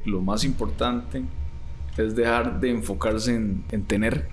lo más importante es dejar de enfocarse en tener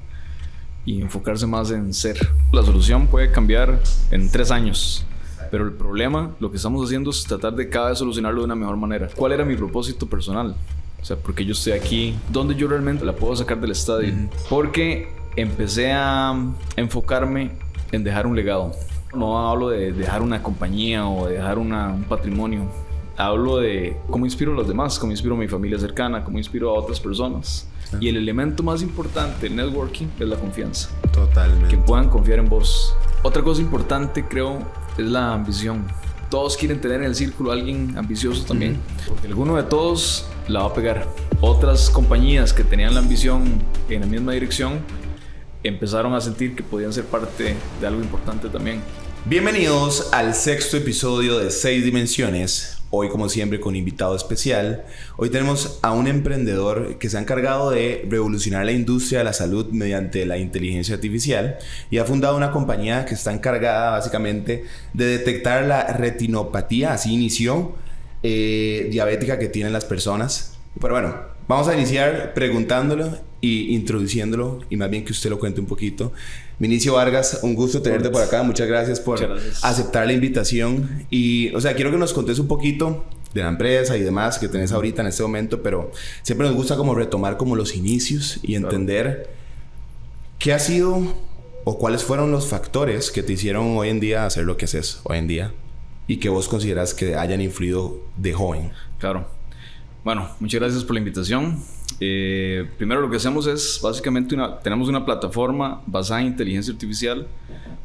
y enfocarse más en ser. La solución puede cambiar en 3 años, pero el problema, lo que estamos haciendo es tratar de cada vez solucionarlo de una mejor manera. ¿Cuál era mi propósito personal? O sea, ¿por qué yo estoy aquí? ¿Dónde yo realmente la puedo sacar del estadio? Porque empecé a enfocarme en dejar un legado. No hablo de dejar una compañía o de dejar un patrimonio. Hablo de cómo inspiro a los demás, cómo inspiro a mi familia cercana, cómo inspiro a otras personas. Sí. Y el elemento más importante del networking es la confianza. Totalmente. Que puedan confiar en vos. Otra cosa importante, creo, es la ambición. Todos quieren tener en el círculo a alguien ambicioso también. Porque alguno de todos la va a pegar. Otras compañías que tenían la ambición en la misma dirección empezaron a sentir que podían ser parte de algo importante también. Bienvenidos al 6º episodio de 6 Dimensiones. Hoy, como siempre, con un invitado especial. Hoy tenemos a un emprendedor que se ha encargado de revolucionar la industria de la salud mediante la inteligencia artificial y ha fundado una compañía que está encargada básicamente de detectar la retinopatía, así inició, diabética que tienen las personas. Pero bueno, vamos a iniciar preguntándolo y introduciéndolo, y más bien que usted lo cuente un poquito. Vinicio Vargas, un gusto tenerte por acá. Muchas gracias por aceptar la invitación. Y, o sea, quiero que nos contes un poquito de la empresa y demás que tenés ahorita en este momento, pero siempre nos gusta como retomar como los inicios y entender qué ha sido o cuáles fueron los factores que te hicieron hoy en día hacer lo que haces hoy en día y que vos consideras que hayan influido de joven. Claro. Bueno, muchas gracias por la invitación. Primero lo que hacemos es básicamente tenemos una plataforma basada en inteligencia artificial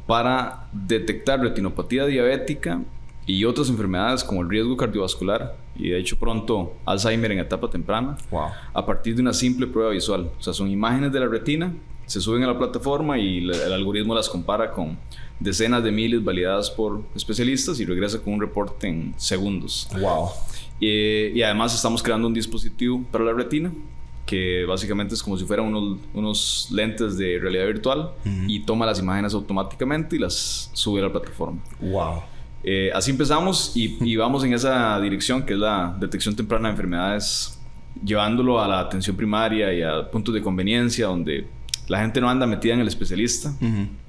para detectar retinopatía diabética y otras enfermedades como el riesgo cardiovascular y de hecho pronto Alzheimer en etapa temprana. Wow. A partir de una simple prueba visual. O sea, son imágenes de la retina, se suben a la plataforma y el algoritmo las compara con decenas de miles validadas por especialistas y regresa con un reporte en segundos. Wow. Y además estamos creando un dispositivo para la retina que básicamente es como si fueran unos lentes de realidad virtual y toma las imágenes automáticamente y las sube a la plataforma. Wow. Así empezamos y vamos en esa dirección que es la detección temprana de enfermedades, llevándolo a la atención primaria y a puntos de conveniencia donde la gente no anda metida en el especialista.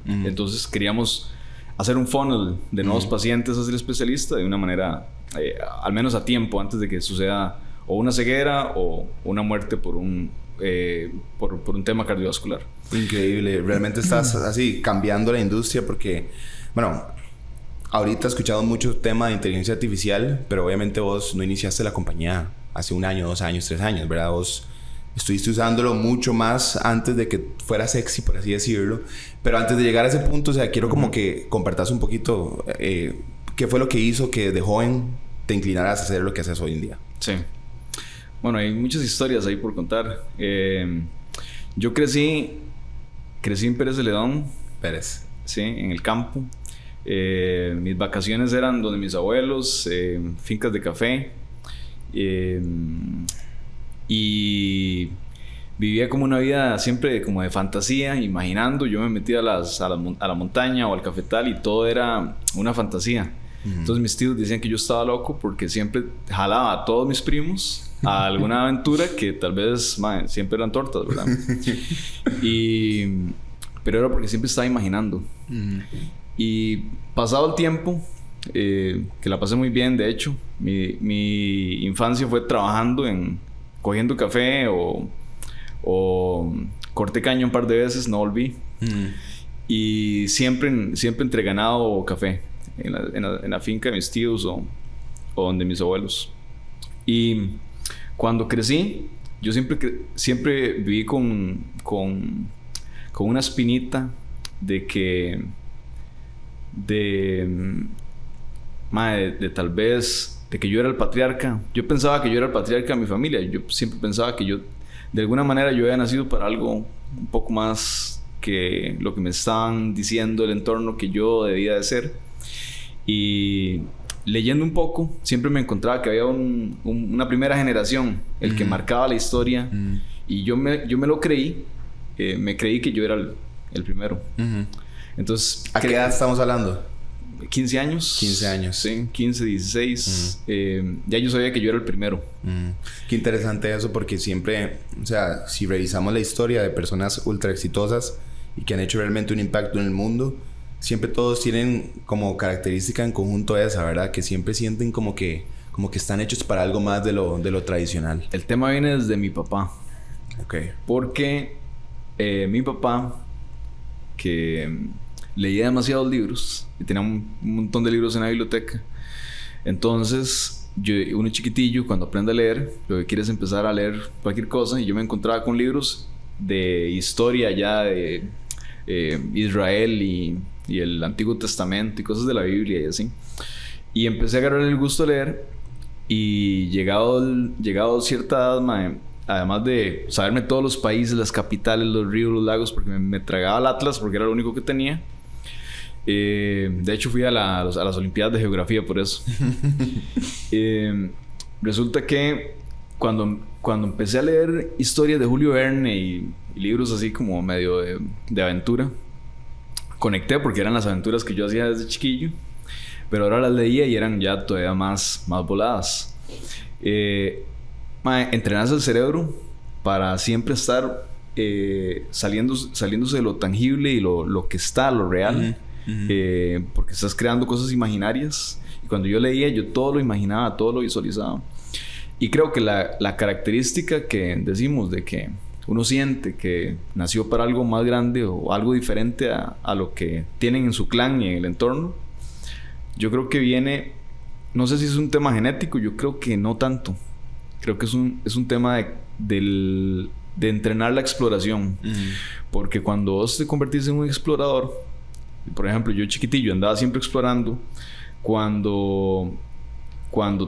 Entonces queríamos hacer un funnel de nuevos pacientes hacia el especialista de una manera, al menos a tiempo, antes de que suceda o una ceguera o una muerte por un tema cardiovascular. Increíble. Realmente estás así cambiando la industria porque, bueno, ahorita he escuchado mucho tema de inteligencia artificial, pero obviamente vos no iniciaste la compañía hace 1 año, 2 años, 3 años, ¿verdad? Vos estuviste usándolo mucho más antes de que fuera sexy, por así decirlo. Pero antes de llegar a ese punto, o sea, quiero como que compartas un poquito qué fue lo que hizo que de joven te inclinaras a hacer lo que haces hoy en día. Sí. Bueno, hay muchas historias ahí por contar. Yo crecí en Pérez Celedón. Pérez. Sí, en el campo. Mis vacaciones eran donde mis abuelos, fincas de café. Y vivía como una vida siempre como de fantasía, imaginando. Yo me metía a la montaña o al cafetal y todo era una fantasía. Entonces mis tíos decían que yo estaba loco porque siempre jalaba a todos mis primos a alguna aventura que tal vez siempre eran tortas, ¿verdad? Pero era porque siempre estaba imaginando. Y pasado el tiempo, que la pasé muy bien, de hecho, mi infancia fue trabajando cogiendo café o corté caña un par de veces, no volví. Y siempre entre ganado o café en la finca de mis tíos o donde mis abuelos. Y cuando crecí, yo siempre viví con una espinita de tal vez de que yo era el patriarca. Yo pensaba que yo era el patriarca de mi familia. Yo siempre pensaba que de alguna manera yo había nacido para algo un poco más que lo que me estaban diciendo el entorno que yo debía de ser. Y leyendo un poco, siempre me encontraba que había una primera generación, el que marcaba la historia. Y yo me lo creí. Me creí que yo era el primero. Entonces, ¿a qué edad estamos hablando? 15 años. 15 años. Sí, 15, 16. Ya yo sabía que yo era el primero. Qué interesante eso, porque siempre, o sea, si revisamos la historia de personas ultra exitosas y que han hecho realmente un impacto en el mundo, siempre todos tienen como característica en conjunto esa, ¿verdad? Que siempre sienten como que están hechos para algo más de lo tradicional. El tema viene desde mi papá. Ok. Porque mi papá, que leía demasiados libros y tenía un montón de libros en la biblioteca. Entonces, uno chiquitillo, cuando aprende a leer, lo que quiere es empezar a leer cualquier cosa. Y yo me encontraba con libros de historia ya de Israel y el Antiguo Testamento y cosas de la Biblia y así. Y empecé a agarrar el gusto de leer. Y llegado cierta edad, además de saberme todos los países, las capitales, los ríos, los lagos, porque me tragaba el Atlas porque era lo único que tenía. De hecho fui a las Olimpiadas de Geografía por eso. Resulta que cuando empecé a leer historias de Julio Verne y libros así como medio de aventura, conecté porque eran las aventuras que yo hacía desde chiquillo, pero ahora las leía y eran ya todavía más voladas. Entrenarse el cerebro para siempre estar saliéndose de lo tangible y lo que está, lo real. Porque estás creando cosas imaginarias. Y cuando yo leía, yo todo lo imaginaba, todo lo visualizaba. Y creo que la característica que decimos de que uno siente que nació para algo más grande o algo diferente a lo que tienen en su clan y en el entorno, yo creo que viene, no sé si es un tema genético, yo creo que no tanto. Creo que es un tema de entrenar la exploración. Porque cuando vos te convertís en un explorador, por ejemplo, yo chiquitillo andaba siempre explorando, cuando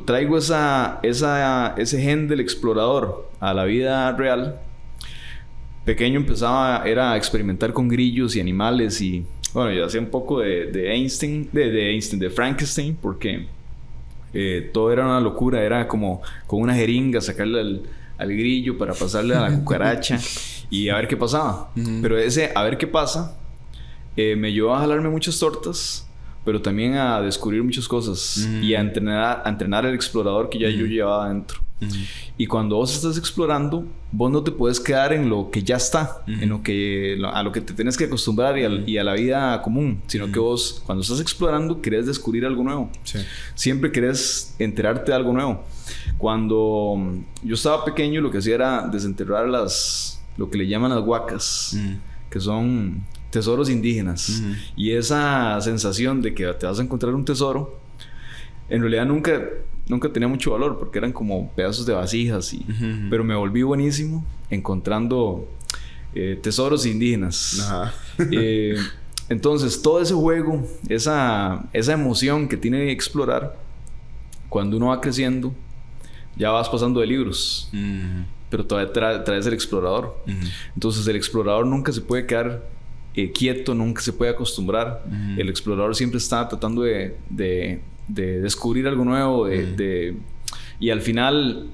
traigo ese gen del explorador a la vida real, pequeño era a experimentar con grillos y animales y bueno, yo hacía un poco de Einstein, de Frankenstein, porque todo era una locura. Era como con una jeringa sacarle al grillo para pasarle a la cucaracha y a ver qué pasaba. Pero ese a ver qué pasa me llevó a jalarme muchas tortas, pero también a descubrir muchas cosas y a entrenar al explorador que ya yo llevaba adentro. Y cuando vos estás explorando, vos no te puedes quedar en lo que ya está, a lo que te tienes que acostumbrar y a la vida común, sino que vos, cuando estás explorando, querés descubrir algo nuevo. Sí. Siempre querés enterarte de algo nuevo. Cuando yo estaba pequeño, lo que hacía era desenterrar lo que le llaman las huacas, que son tesoros indígenas. Y esa sensación de que te vas a encontrar un tesoro, en realidad nunca tenía mucho valor porque eran como pedazos de vasijas pero me volví buenísimo encontrando tesoros indígenas. Entonces todo ese juego, esa emoción que tiene explorar, cuando uno va creciendo ya vas pasando de libros, pero todavía traes el explorador. Entonces el explorador nunca se puede quedar quieto, nunca se puede acostumbrar. El explorador siempre está tratando de descubrir algo nuevo, y al final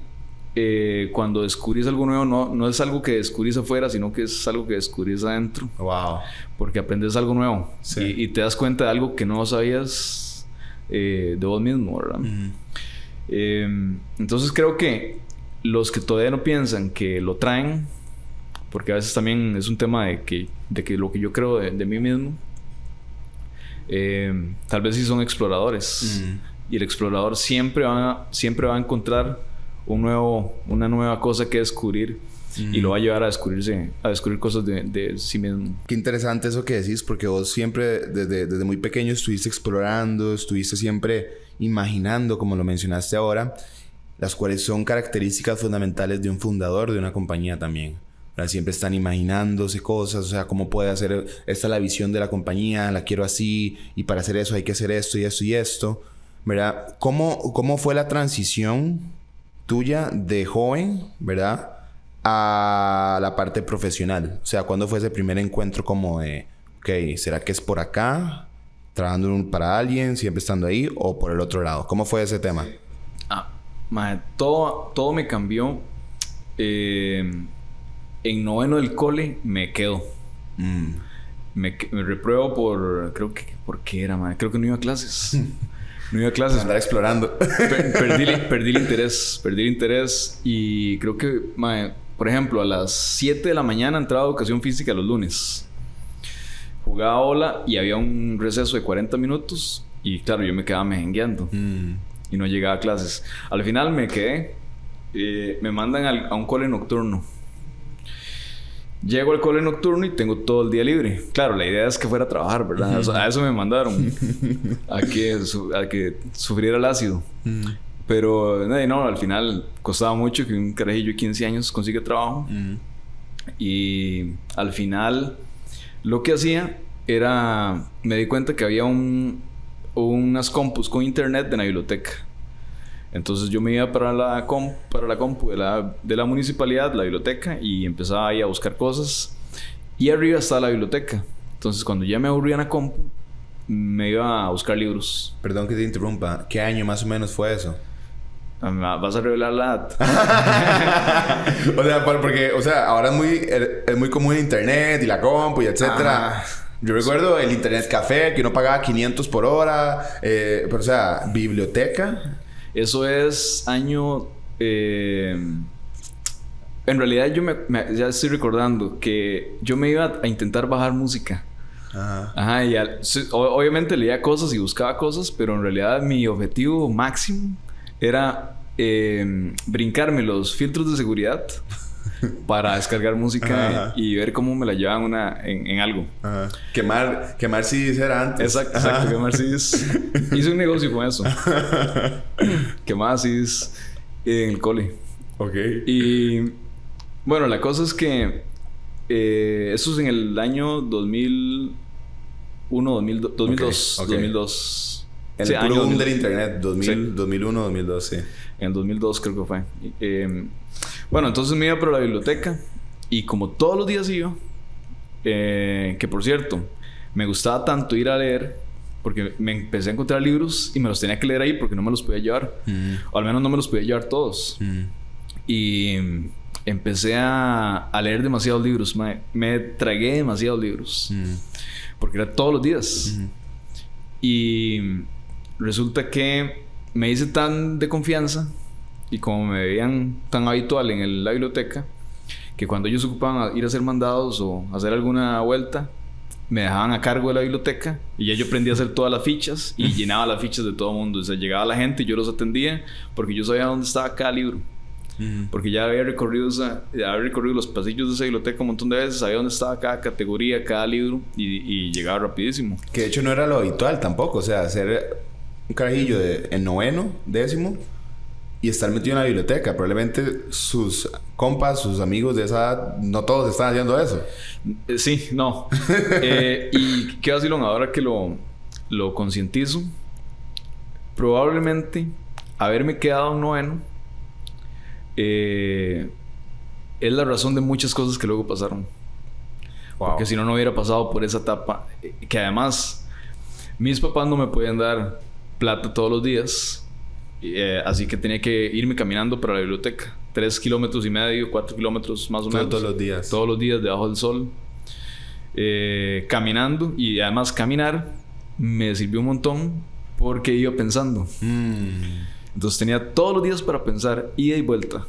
cuando descubrís algo nuevo no es algo que descubrís afuera, sino que es algo que descubrís adentro. Wow. Porque aprendes algo nuevo. Sí. Y te das cuenta de algo que no sabías de vos mismo, ¿verdad? Entonces creo que los que todavía no piensan que lo traen, porque a veces también es un tema de que lo que yo creo de mí mismo, tal vez sí son exploradores. Y el explorador siempre va a encontrar una nueva cosa que descubrir, y lo va a llevar a descubrir cosas de sí mismo. Qué interesante eso que decís, porque vos siempre desde muy pequeño estuviste explorando, estuviste siempre imaginando, como lo mencionaste ahora, las cuales son características fundamentales de un fundador de una compañía también. Siempre están imaginándose cosas, o sea, cómo puede hacer, esta es la visión de la compañía, la quiero así, y para hacer eso hay que hacer esto y esto y esto, ¿verdad? ¿Cómo fue la transición tuya de joven, ¿verdad?, a la parte profesional? O sea, ¿cuándo fue ese primer encuentro como de, ok, ¿será que es por acá, trabajando para alguien, siempre estando ahí, o por el otro lado? ¿Cómo fue ese tema? Todo me cambió. En noveno del cole me quedo. me repruebo ¿por qué era, man? Creo que no iba a clases. No iba a clases. Andar explorando. Perdí el interés y creo que, man, por ejemplo, a las 7 de la mañana entraba a educación física los lunes. Jugaba bola y había un receso de 40 minutos y claro, yo me quedaba mejengueando y no llegaba a clases. Al final me quedé, me mandan a un cole nocturno. Llego al cole nocturno y tengo todo el día libre. Claro, la idea es que fuera a trabajar, ¿verdad? O sea, a eso me mandaron. a que sufriera el ácido. Pero no, al final costaba mucho que un carajillo de 15 años consiga trabajo. Y al final lo que hacía era... Me di cuenta que había unas compus con internet de la biblioteca. Entonces yo me iba para la compu de la municipalidad, la biblioteca, y empezaba ahí a buscar cosas. Y arriba estaba la biblioteca. Entonces cuando ya me aburría en la compu, me iba a buscar libros. Perdón que te interrumpa. ¿Qué año más o menos fue eso? Vas a revelar la edad. O sea, porque ahora es muy común el internet y la compu y etcétera. Yo recuerdo el internet café que uno pagaba 500 por hora. Pero o sea, biblioteca... Eso es año... en realidad yo ya estoy recordando que yo me iba a intentar bajar música. Ajá. Y obviamente leía cosas y buscaba cosas, pero en realidad mi objetivo máximo era brincarme los filtros de seguridad para descargar música y ver cómo me la llevaban en algo. Quemar CDs era antes. Exacto, quemar CDs. Hice un negocio con eso. Quemaba CDs en el cole. Ok. Y bueno, la cosa es que eso es en el año 2001, 2002. Okay. 2002. En el puro boom del internet, 2001, 2002, sí. En el 2002 creo que fue. Bueno, entonces me iba para la biblioteca y como todos los días iba, que por cierto, me gustaba tanto ir a leer porque me empecé a encontrar libros y me los tenía que leer ahí porque no me los podía llevar. O al menos no me los podía llevar todos. Y empecé a leer demasiados libros. Me tragué demasiados libros. Porque era todos los días. Y resulta que me hice tan de confianza y como me veían tan habitual en la biblioteca, que cuando ellos ocupaban ir a hacer mandados o hacer alguna vuelta, me dejaban a cargo de la biblioteca y ya yo aprendí a hacer todas las fichas y llenaba las fichas de todo el mundo. O sea, llegaba la gente y yo los atendía porque yo sabía dónde estaba cada libro. Porque ya había recorrido los pasillos de esa biblioteca un montón de veces, sabía dónde estaba cada categoría, cada libro y llegaba rapidísimo. Que de hecho no era lo habitual tampoco, o sea, hacer un carajillo en noveno, décimo y estar metido en la biblioteca. Probablemente sus compas, sus amigos de esa edad, no todos están haciendo eso. Sí, no. Y qué vacilón, ahora que lo concientizo, probablemente haberme quedado en noveno es la razón de muchas cosas que luego pasaron. Porque si no hubiera pasado por esa etapa. Que además, mis papás no me podían dar plata todos los días. Así que tenía que irme caminando para la biblioteca. 3 kilómetros y medio, 4 kilómetros más o menos. Todos los días. Todos los días debajo del sol. Caminando. Y además caminar me sirvió un montón porque iba pensando. Entonces tenía todos los días para pensar, ida y vuelta.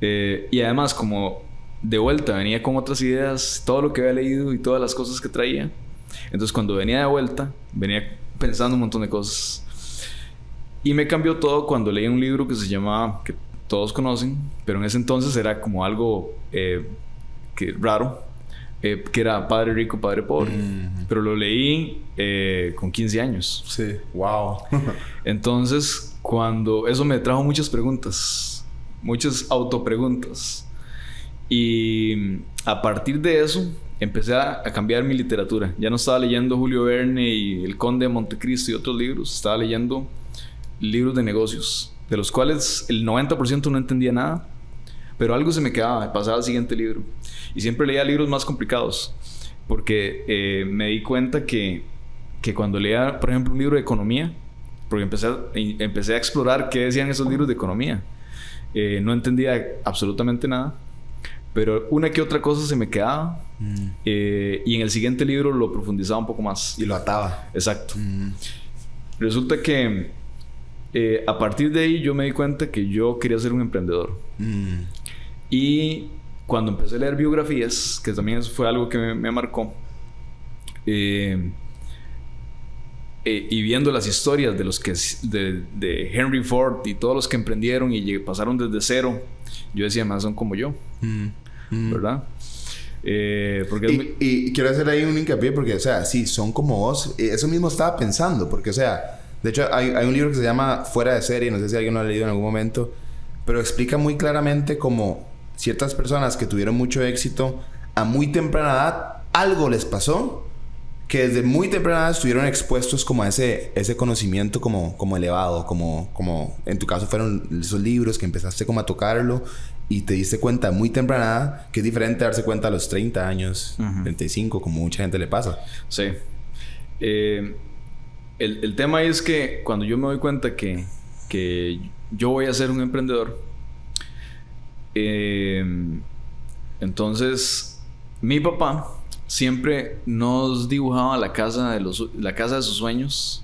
Y además, como de vuelta venía con otras ideas, todo lo que había leído y todas las cosas que traía. Entonces, cuando venía de vuelta, venía pensando un montón de cosas. Y me cambió todo cuando leí un libro que se llamaba, que todos conocen, pero en ese entonces era como algo raro, que era Padre Rico, Padre Pobre. Pero lo leí con 15 años. Sí, wow. Entonces, cuando eso me trajo muchas preguntas, muchas autopreguntas. Y a partir de eso empecé a cambiar mi literatura. Ya no estaba leyendo Julio Verne y El Conde de Montecristo y otros libros. Estaba leyendo libros de negocios, de los cuales el 90% no entendía nada, pero algo se me quedaba, pasaba al siguiente libro. Y siempre leía libros más complicados, porque me di cuenta que cuando leía, por ejemplo, un libro de economía, porque empecé a explorar qué decían esos libros de economía. No entendía absolutamente nada, pero una que otra cosa se me quedaba. Y en el siguiente libro lo profundizaba un poco más. Y lo ataba. Exacto. Resulta que a partir de ahí yo me di cuenta que yo quería ser un emprendedor. Y cuando empecé a leer biografías, que también eso fue algo que me marcó, y viendo las historias de los que de Henry Ford y todos los que emprendieron y pasaron desde cero, yo decía, más son como yo, ¿verdad? Porque y quiero hacer ahí un hincapié porque, o sea, sí, son como vos. Eso mismo estaba pensando, porque, o sea, de hecho hay un libro que se llama Fuera de Serie, no sé si alguien lo ha leído en algún momento, pero explica muy claramente cómo ciertas personas que tuvieron mucho éxito a muy temprana edad, algo les pasó que desde muy temprana edad estuvieron expuestos como a ese conocimiento como elevado, como en tu caso fueron esos libros que empezaste como a tocarlo y te diste cuenta muy temprana edad que es diferente darse cuenta a los 30 años, 35, como mucha gente le pasa. Sí. El tema es que cuando yo me doy cuenta que yo voy a ser un emprendedor, entonces mi papá siempre nos dibujaba la casa de sus sueños.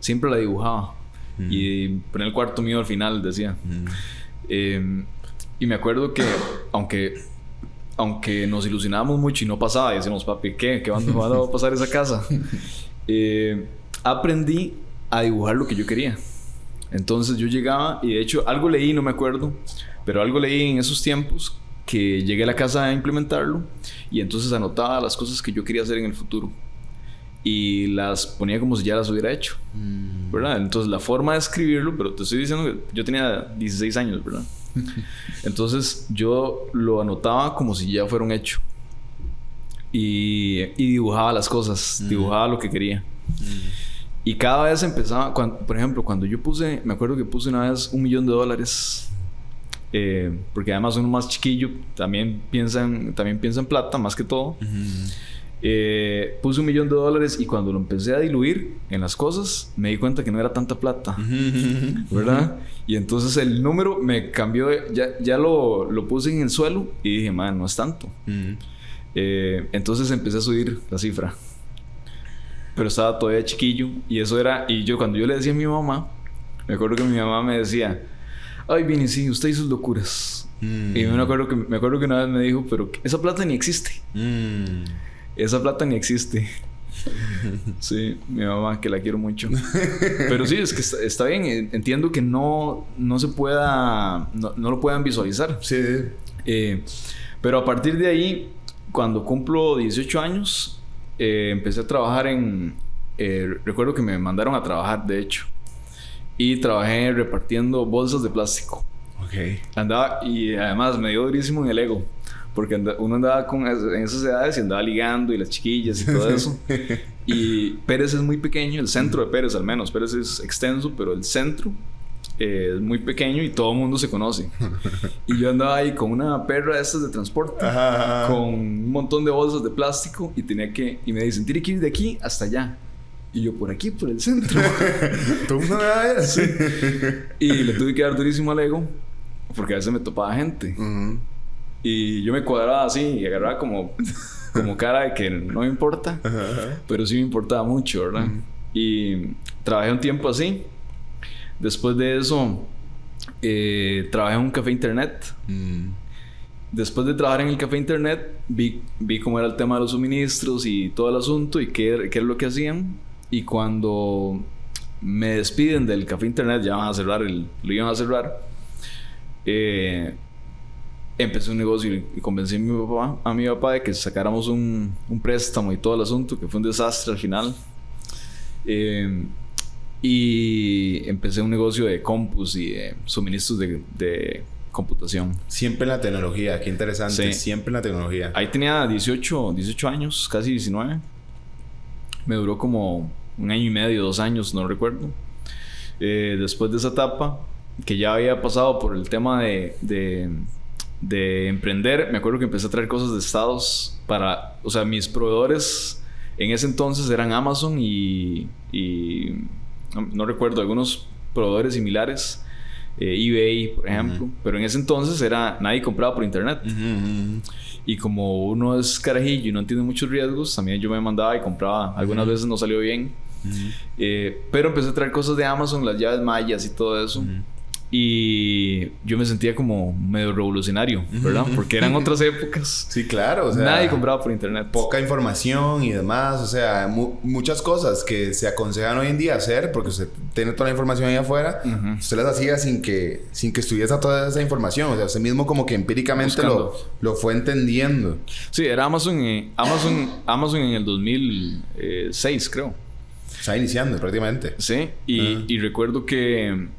Siempre la dibujaba. Y ponía el cuarto mío al final, decía. Y me acuerdo que aunque nos ilusionábamos mucho y no pasaba, y decíamos, papi, ¿qué? ¿Cuándo va a pasar esa casa? Aprendí a dibujar lo que yo quería. Entonces yo llegaba y de hecho algo leí, no me acuerdo, pero algo leí en esos tiempos que llegué a la casa a implementarlo y entonces anotaba las cosas que yo quería hacer en el futuro y las ponía como si ya las hubiera hecho, ¿verdad? Entonces la forma de escribirlo, pero te estoy diciendo que yo tenía 16 años, ¿verdad? Entonces yo lo anotaba como si ya fuera un hecho y dibujaba las cosas, dibujaba lo que quería. Y cada vez empezaba, por ejemplo, cuando yo me acuerdo que puse una vez $1,000,000, porque además uno más chiquillo también piensa en plata más que todo. Puse $1,000,000 y cuando lo empecé a diluir en las cosas me di cuenta que no era tanta plata, ¿verdad? Y entonces el número me cambió, ya lo puse en el suelo y dije, man, no es tanto. Entonces empecé a subir la cifra, pero estaba todavía chiquillo y eso era, y cuando yo le decía a mi mamá, me acuerdo que mi mamá me decía, ay, Vini, sí, usted y sus locuras. Y me acuerdo que una vez me dijo, pero esa plata ni existe. Esa plata ni existe. Sí, mi mamá, que la quiero mucho. Pero sí, es que está bien. Entiendo que no se pueda... No lo puedan visualizar. Sí. Pero a partir de ahí, cuando cumplo 18 años, empecé a trabajar recuerdo que me mandaron a trabajar, de hecho. Y trabajé repartiendo bolsas de plástico. Ok. Andaba... Y además me dio durísimo en el ego. Porque uno andaba en esas edades y andaba ligando y las chiquillas y todo eso. Y Pérez es muy pequeño, el centro de Pérez al menos. Pérez es extenso, pero el centro es muy pequeño y todo el mundo se conoce. Y yo andaba ahí con una perra de estas de transporte, con un montón de bolsas de plástico y me dicen, tiene que ir de aquí hasta allá. Y yo, por aquí, por el centro. ¿Todo el mundo me va a ver así? Y le tuve que dar durísimo al ego, porque a veces me topaba gente. Y yo me cuadraba así y agarraba como cara de que no me importa, pero sí me importaba mucho, ¿verdad? Y trabajé un tiempo así. Después de eso, trabajé en un café internet. Después de trabajar en el café internet, vi cómo era el tema de los suministros y todo el asunto y qué era lo que hacían. Y cuando me despiden del café internet, ya van a cerrar lo iban a cerrar. Empecé un negocio y convencí a mi papá de que sacáramos un préstamo y todo el asunto, que fue un desastre al final. Y empecé un negocio de compus y de suministros de computación. Siempre en la tecnología, qué interesante. Sí. Siempre en la tecnología. Ahí tenía 18 años, casi 19. Me duró como 1 año y medio, 2 años, no recuerdo. Después de esa etapa, que ya había pasado por el tema de emprender, me acuerdo que empecé a traer cosas de Estados o sea, mis proveedores en ese entonces eran Amazon y no recuerdo, algunos proveedores similares. eBay, por ejemplo. Pero en ese entonces nadie compraba por internet. Y como uno es carajillo y no entiende muchos riesgos, también yo me mandaba y compraba. Algunas veces no salió bien. Pero empecé a traer cosas de Amazon, las llaves mayas y todo eso. Y yo me sentía como medio revolucionario, ¿verdad? Porque eran otras épocas. Sí, claro. O sea, nadie compraba por internet. Poca información y demás. O sea, muchas cosas que se aconsejan hoy en día hacer porque usted tiene toda la información ahí afuera. Usted las hacía sin que estuviese toda esa información. O sea, usted mismo como que empíricamente lo fue entendiendo. Sí, era Amazon en el 2006, creo. Estaba iniciando prácticamente. Sí. Y recuerdo que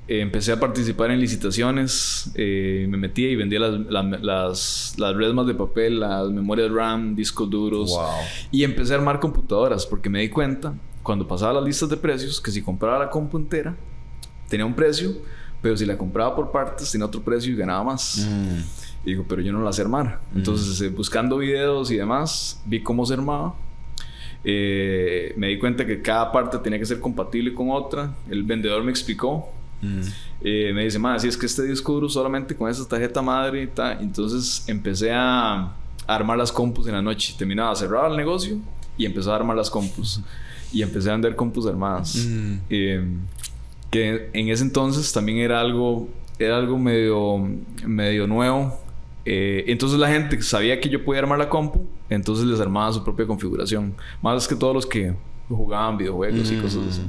empecé a participar en licitaciones, me metía y vendía las resmas de papel, las memorias RAM, discos duros. Wow. Y empecé a armar computadoras porque me di cuenta, cuando pasaba las listas de precios, que si compraba la compu entera tenía un precio, pero si la compraba por partes tenía otro precio y ganaba más. Y digo, pero yo no la sé armar. Entonces, buscando videos y demás, vi cómo se armaba. Me di cuenta que cada parte tenía que ser compatible con otra. El vendedor me explicó. Me dice, si es que este disco duro solamente con esa tarjeta madre y tal. Entonces empecé a armar las compus en la noche. Terminaba, cerraba el negocio y empecé a armar las compus. Y empecé a vender compus armadas. Que en ese entonces también era algo medio nuevo. Entonces la gente sabía que yo podía armar la compu, entonces les armaba su propia configuración, más que todos los que jugaban videojuegos y cosas así.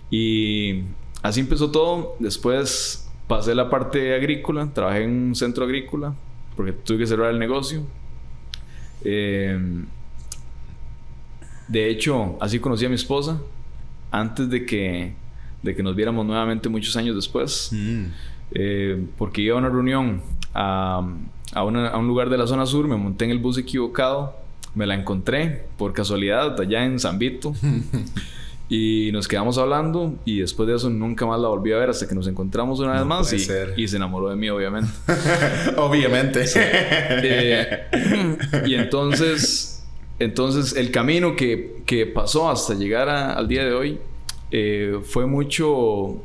Y así empezó todo. Después pasé la parte agrícola, trabajé en un centro agrícola porque tuve que cerrar el negocio. De hecho, así conocí a mi esposa antes de que nos viéramos nuevamente muchos años después. Porque iba a una reunión a un lugar de la zona sur, me monté en el bus equivocado, me la encontré por casualidad allá en San Vito y nos quedamos hablando y después de eso nunca más la volví a ver hasta que nos encontramos una vez más y se enamoró de mí, obviamente. Obviamente. Sí. Y entonces el camino que pasó hasta llegar al día de hoy fue mucho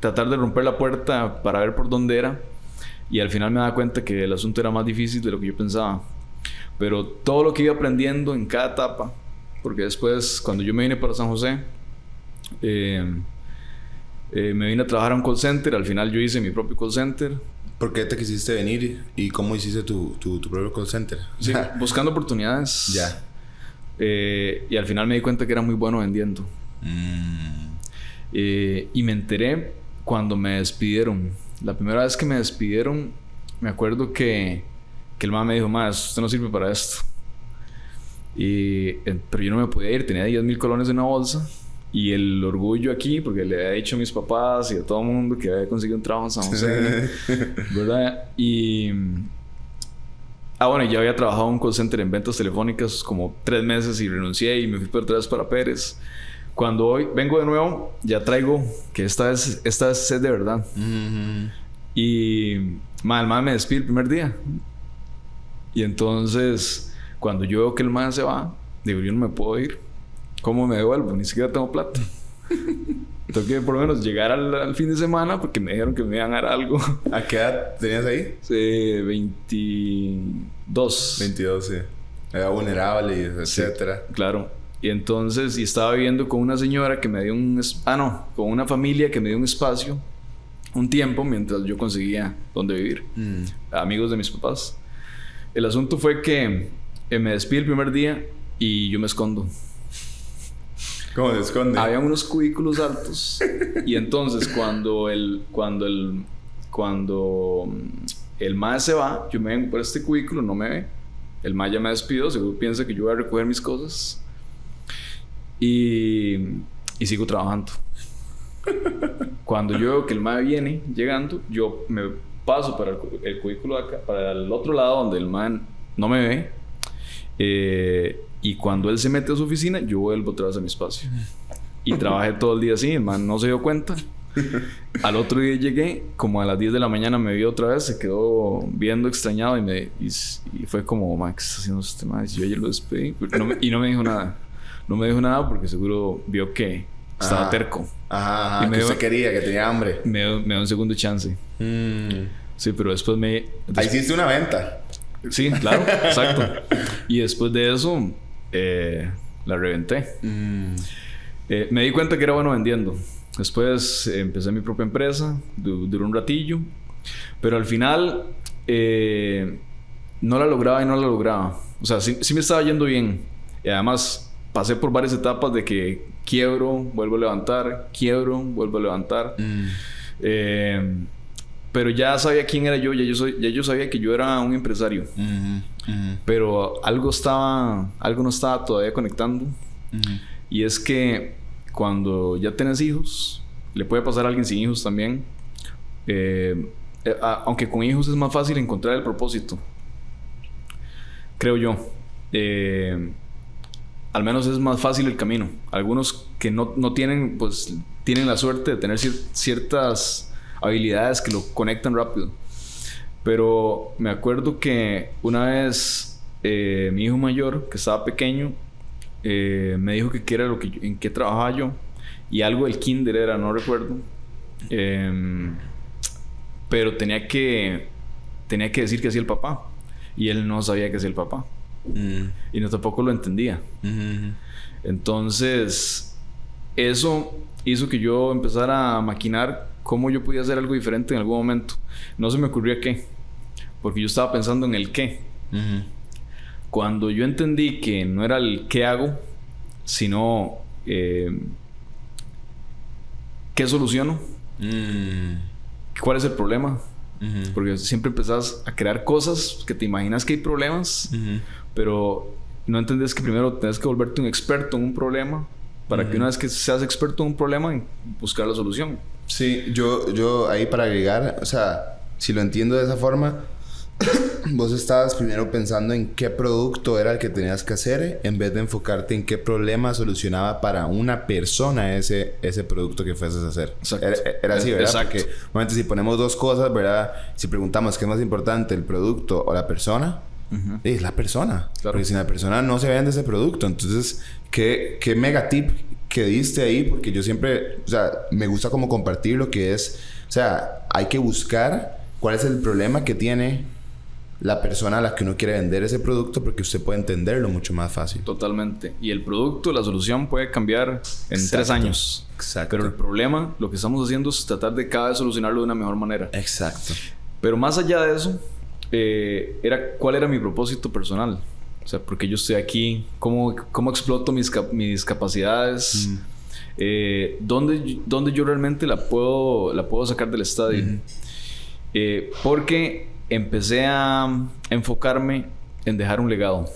tratar de romper la puerta para ver por dónde era, y al final me daba cuenta que el asunto era más difícil de lo que yo pensaba, pero todo lo que iba aprendiendo en cada etapa, porque después cuando yo me vine para San José me vine a trabajar a un call center. Al final yo hice mi propio call center. ¿Por qué te quisiste venir y cómo hiciste tu propio call center? Sí, buscando oportunidades. Ya. Y al final me di cuenta que era muy bueno vendiendo. Y me enteré cuando me despidieron. La primera vez que me despidieron, me acuerdo que el man me dijo, usted no sirve para esto. Pero yo no me podía ir, tenía 10,000 colones en una bolsa. Y el orgullo aquí, porque le había dicho a mis papás y a todo el mundo que había conseguido un trabajo en San José, ¿verdad? Bueno, ya había trabajado en un call center en ventas telefónicas como 3 meses y renuncié y me fui por otra vez para Pérez. Cuando hoy vengo de nuevo, ya traigo que esta vez es de verdad. Y el man me despide el primer día. Y entonces, cuando yo veo que el man se va, digo, yo no me puedo ir. ¿Cómo me devuelvo? Ni siquiera tengo plata. Tengo que por lo menos llegar al fin de semana porque me dijeron que me iban a dar algo. ¿A qué edad tenías ahí? 22. 22, sí. Era vulnerable, etcétera. Sí, claro. Y entonces, estaba viviendo con una señora que me dio con una familia que me dio un espacio, un tiempo, mientras yo conseguía dónde vivir. Amigos de mis papás. El asunto fue que me despide el primer día y yo me escondo. ¿Cómo te escondes? Había unos cubículos altos. Y entonces, cuando el mae se va, yo me vengo por este cubículo, no me ve. El mae ya me despidió, seguro piensa que yo voy a recoger mis cosas. Y sigo trabajando. Cuando yo veo que el mae viene llegando, yo me paso para el cubículo de acá, para el otro lado donde el mae no me ve. Y cuando él se mete a su oficina, yo vuelvo otra vez a mi espacio. Y trabajé todo el día así, el man no se dio cuenta. Al otro día llegué, como a las 10 de la mañana me vio otra vez, se quedó viendo extrañado y fue como, ¿qué está haciendo este man? Yo ayer lo despedí y no me dijo nada. no me dijo nada porque seguro vio que estaba terco. Ajá, y que usted quería, que tenía hambre. Me dio un segundo chance. Sí, pero después Ahí hiciste una venta. Sí, claro, exacto. Y después de eso, la reventé. Me di cuenta que era bueno vendiendo. Después empecé mi propia empresa, duró un ratillo, pero al final no la lograba. O sea, sí me estaba yendo bien. Y además pasé por varias etapas de que quiebro, vuelvo a levantar, quiebro, vuelvo a levantar. Pero ya sabía quién era yo, ya yo sabía que yo era un empresario. Pero algo no estaba todavía conectando. Y es que cuando ya tenés hijos, le puede pasar a alguien sin hijos también. Aunque con hijos es más fácil encontrar el propósito, creo yo. Al menos es más fácil el camino. Algunos que no tienen, pues tienen la suerte de tener ciertas habilidades que lo conectan rápido. Pero me acuerdo que una vez mi hijo mayor, que estaba pequeño, me dijo que qué era en qué trabajaba yo, y algo del kinder era, no recuerdo, pero tenía que decir que hacía el papá, y él no sabía que hacía el papá. Y no, tampoco lo entendía. Entonces eso hizo que yo empezara a maquinar cómo yo podía hacer algo diferente en algún momento. No se me ocurría qué, porque yo estaba pensando en el qué. Cuando yo entendí que no era el qué hago, sino qué soluciono, cuál es el problema. Porque siempre empezás a crear cosas que te imaginas que hay problemas, pero no entendés que primero tenés que volverte un experto en un problema para que una vez que seas experto en un problema, buscar la solución. Sí, yo ahí para agregar, o sea, si lo entiendo de esa forma, vos estabas primero pensando en qué producto era el que tenías que hacer, en vez de enfocarte en qué problema solucionaba para una persona ese producto que fueses a hacer. Exacto. Era así, ¿verdad? Exacto. Porque obviamente si ponemos dos cosas, ¿verdad? Si preguntamos qué es más importante, el producto o la persona, es la persona. Claro. Porque sin la persona no se vende ese producto. Entonces, ¿qué mega tip que diste ahí? Porque yo siempre, o sea, me gusta como compartir lo que es, o sea, hay que buscar cuál es el problema que tiene la persona a la que uno quiere vender ese producto, porque usted puede entenderlo mucho más fácil. Totalmente. Y el producto, la solución puede cambiar en 3 años. Exacto. Pero el problema, lo que estamos haciendo es tratar de cada vez solucionarlo de una mejor manera. Exacto. Pero más allá de eso, ¿cuál era mi propósito personal? O sea, ¿por qué yo estoy aquí? ¿Cómo exploto mis capacidades? ¿Dónde yo realmente la puedo sacar del estadio? Porque empecé a enfocarme en dejar un legado.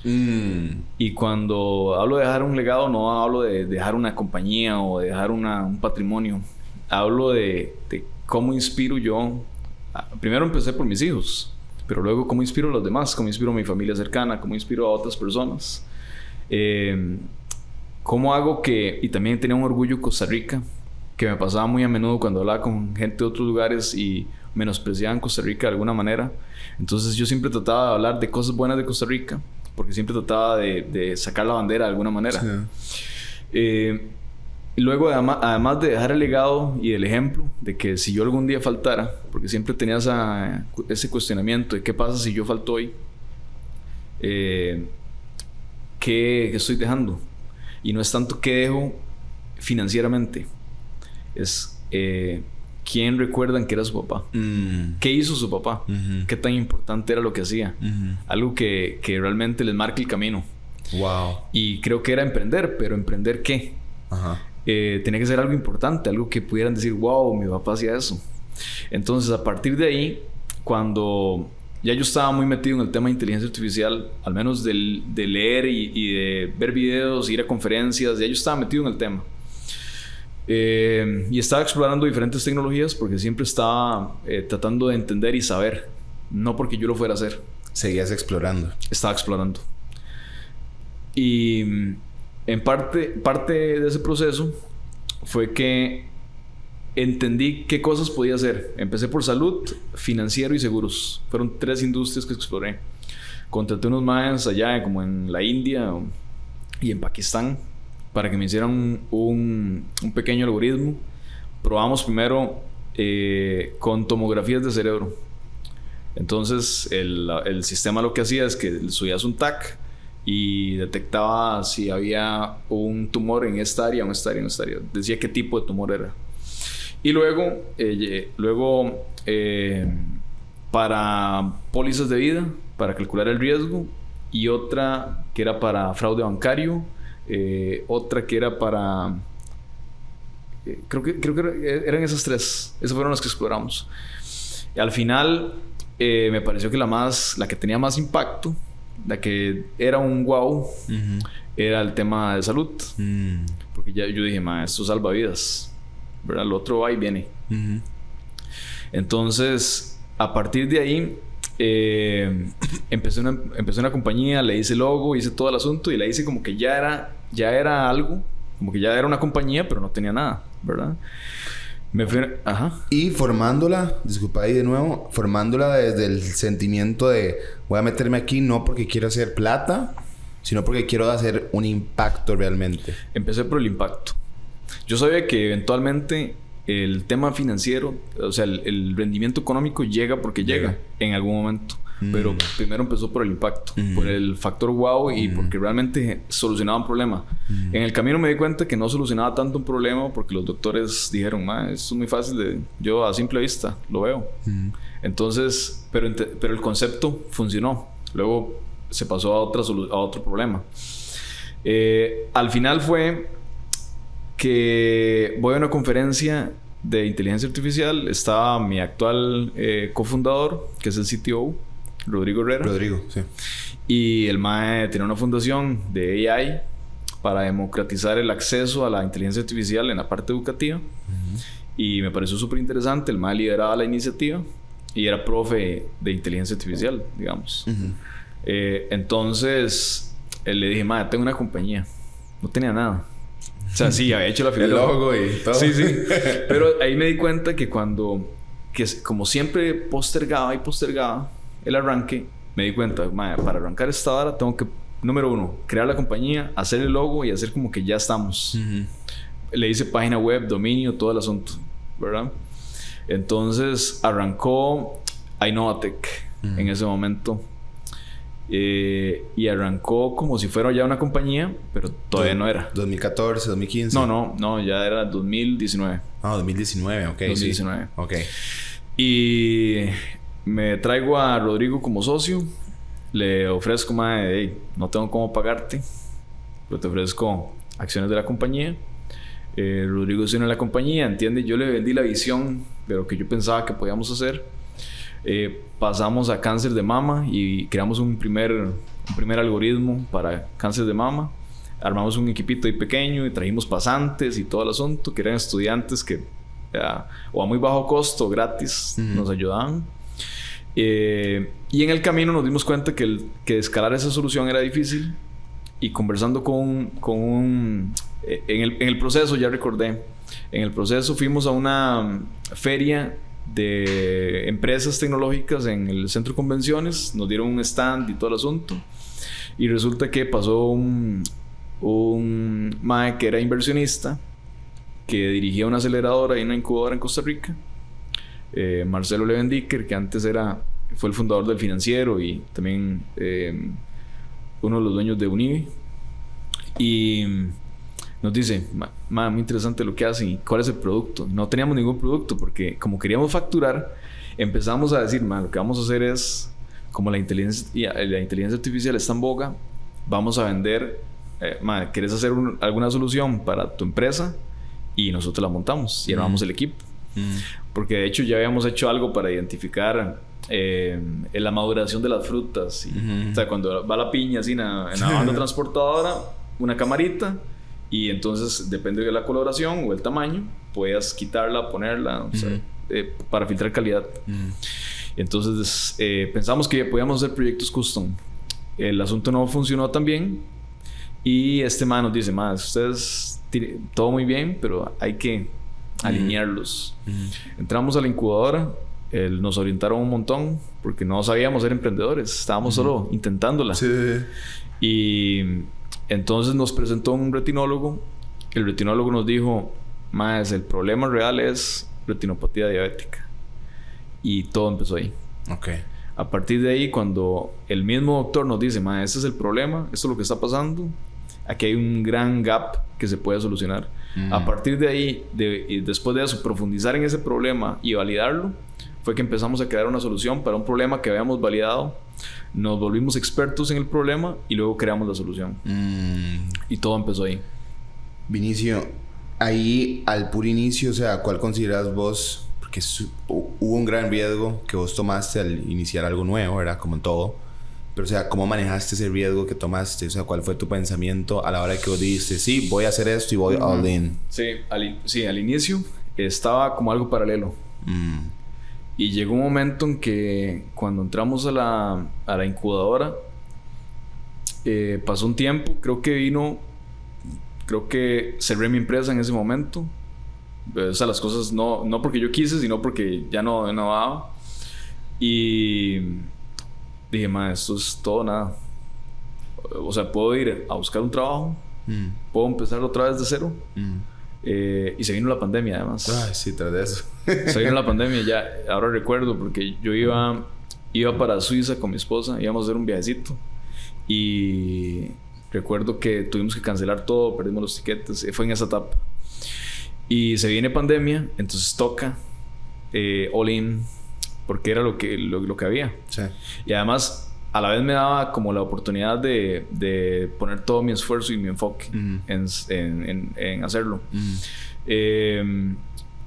Y cuando hablo de dejar un legado, no hablo de dejar una compañía o de dejar un patrimonio. Hablo de cómo inspiro yo. Primero empecé por mis hijos, pero luego cómo inspiro a los demás, cómo inspiro a mi familia cercana, cómo inspiro a otras personas. Cómo hago que... Y también tenía un orgullo Costa Rica, que me pasaba muy a menudo cuando hablaba con gente de otros lugares y menospreciaban Costa Rica de alguna manera. Entonces yo siempre trataba de hablar de cosas buenas de Costa Rica, porque siempre trataba de sacar la bandera de alguna manera. Sí. Y luego además de dejar el legado y el ejemplo de que si yo algún día faltara, porque siempre tenía ese cuestionamiento de qué pasa si yo falto hoy, ¿qué estoy dejando? Y no es tanto qué dejo financieramente, es quién recuerdan que era su papá, qué hizo su papá, qué tan importante era lo que hacía, algo que realmente les marque el camino. Wow. Y creo que era emprender, pero ¿emprender qué? Tenía que ser algo importante, algo que pudieran decir, wow, mi papá hacía eso. Entonces, a partir de ahí, cuando ya yo estaba muy metido en el tema de inteligencia artificial, al menos de leer y de ver videos, ir a conferencias, ya yo estaba metido en el tema. Y estaba explorando diferentes tecnologías porque siempre estaba tratando de entender y saber, no porque yo lo fuera a hacer. Seguías explorando. Estaba explorando. Y en parte de ese proceso fue que entendí qué cosas podía hacer. Empecé por salud, financiero y seguros. Fueron 3 industrias que exploré. Contraté unos maes allá como en la India y en Pakistán para que me hicieran un pequeño algoritmo. Probamos primero con tomografías de cerebro. Entonces el sistema lo que hacía es que subías un TAC y detectaba si había un tumor en esta área, en esta área, en esta área. Decía qué tipo de tumor era. Y luego para pólizas de vida, para calcular el riesgo, y otra que era para fraude bancario, otra que era para... creo que eran esas tres. Esas fueron las que exploramos. Y al final me pareció que la que tenía más impacto, la que era un wow, era el tema de salud. Porque ya yo dije, esto salva vidas, ¿verdad? Lo otro va y viene. Entonces, a partir de ahí, empecé una compañía, le hice logo, hice todo el asunto y la hice como que ya era algo, como que ya era una compañía, pero no tenía nada, ¿verdad? Me fui... Ajá. Y formándola, disculpa ahí de nuevo, formándola desde el sentimiento de voy a meterme aquí no porque quiero hacer plata, sino porque quiero hacer un impacto realmente. Empecé por el impacto. Yo sabía que eventualmente el tema financiero, o sea, el rendimiento económico llega porque llega en algún momento. Pero primero empezó por el impacto, por el factor wow y porque realmente solucionaba un problema. En el camino me di cuenta que no solucionaba tanto un problema porque los doctores dijeron, esto es muy fácil yo a simple vista lo veo. Entonces, pero el concepto funcionó. Luego se pasó a otro problema. Al final fue que voy a una conferencia de inteligencia artificial. Estaba mi actual cofundador, que es el CTO, Rodrigo Herrera. Rodrigo, sí. Y el MAE tiene una fundación de AI para democratizar el acceso a la inteligencia artificial en la parte educativa. Y me pareció súper interesante. El MAE lideraba la iniciativa y era profe de inteligencia artificial, digamos. Entonces, le dije, MAE, tengo una compañía. No tenía nada. O sea, sí, había hecho la fila. El logo y todo. Sí. Pero ahí me di cuenta que como siempre postergaba el arranque, me di cuenta, para arrancar esta hora tengo que, número 1, crear la compañía, hacer el logo y hacer como que ya estamos. Le hice página web, dominio, todo el asunto, ¿verdad? Entonces arrancó iNovatec en ese momento. Y arrancó como si fuera ya una compañía, pero todavía no era. 2014, 2015. No, ya era 2019. 2019, ok. 2019. Sí. Ok. Y me traigo a Rodrigo como socio. Le ofrezco, no tengo cómo pagarte, pero te ofrezco acciones de la compañía. Rodrigo se une a la compañía, entiende. Yo le vendí la visión de lo que yo pensaba que podíamos hacer. Pasamos a cáncer de mama y creamos un primer algoritmo para cáncer de mama. Armamos un equipito ahí pequeño y trajimos pasantes y todo el asunto, que eran estudiantes que o a muy bajo costo, gratis, nos ayudaban. Y en el camino nos dimos cuenta que escalar esa solución era difícil. Y conversando en el proceso, ya recordé, en el proceso fuimos a una feria de empresas tecnológicas en el centro de convenciones. Nos dieron un stand y todo el asunto. Y resulta que pasó un mae que era inversionista, que dirigía una aceleradora y una incubadora en Costa Rica, Marcelo Levendicker, que antes fue el fundador del Financiero y también uno de los dueños de Unive. Y nos dice, muy interesante lo que hacen y cuál es el producto. No teníamos ningún producto porque como queríamos facturar, empezamos a decir, lo que vamos a hacer es, como la inteligencia artificial está en boga, vamos a vender, ¿quieres hacer alguna solución para tu empresa? Y nosotros la montamos y armamos el equipo. Porque de hecho ya habíamos hecho algo para identificar la maduración de las frutas. O sea, cuando va la piña así en la banda transportadora, una camarita, y entonces depende de la coloración o el tamaño, puedes quitarla, ponerla, o sea, para filtrar calidad. Entonces pensamos que podíamos hacer proyectos custom. El asunto no funcionó tan bien y este man nos dice, ustedes todo muy bien, pero hay que alinearlos. Entramos a la incubadora, nos orientaron un montón porque no sabíamos ser emprendedores, estábamos solo intentándola. Sí. Y Entonces nos presentó un retinólogo. El retinólogo nos dijo, más el problema real es retinopatía diabética. Y todo empezó ahí. Ok. A partir de ahí, cuando el mismo doctor nos dice, este es el problema, esto es lo que está pasando, aquí hay un gran gap que se puede solucionar. A partir de ahí, y después de eso, profundizar en ese problema y validarlo, fue que empezamos a crear una solución para un problema que habíamos validado. Nos volvimos expertos en el problema y luego creamos la solución. Y todo empezó ahí. Vinicio, ahí al puro inicio, o sea, ¿cuál consideras vos? Porque hubo un gran riesgo que vos tomaste al iniciar algo nuevo, ¿verdad? Como en todo. Pero, o sea, ¿cómo manejaste ese riesgo que tomaste? O sea, ¿cuál fue tu pensamiento a la hora de que vos dijiste, sí, voy a hacer esto y voy all in? Sí, al inicio estaba como algo paralelo. Y llegó un momento en que cuando entramos a la incubadora, pasó un tiempo, creo que cerré mi empresa en ese momento. O sea, las cosas no porque yo quise, sino porque ya no daba. Y dije, esto es todo nada. O sea, puedo ir a buscar un trabajo, puedo empezar otra vez de cero. Y se vino la pandemia, además. Ay, sí, tras de eso. Se vino la pandemia, ya. Ahora recuerdo, porque yo iba para Suiza con mi esposa, íbamos a hacer un viajecito. Y recuerdo que tuvimos que cancelar todo, perdimos los tiquetes. Fue en esa etapa. Y se viene pandemia, entonces toca all in, porque era lo que había. Sí. Y además, a la vez me daba como la oportunidad de poner todo mi esfuerzo y mi enfoque en hacerlo.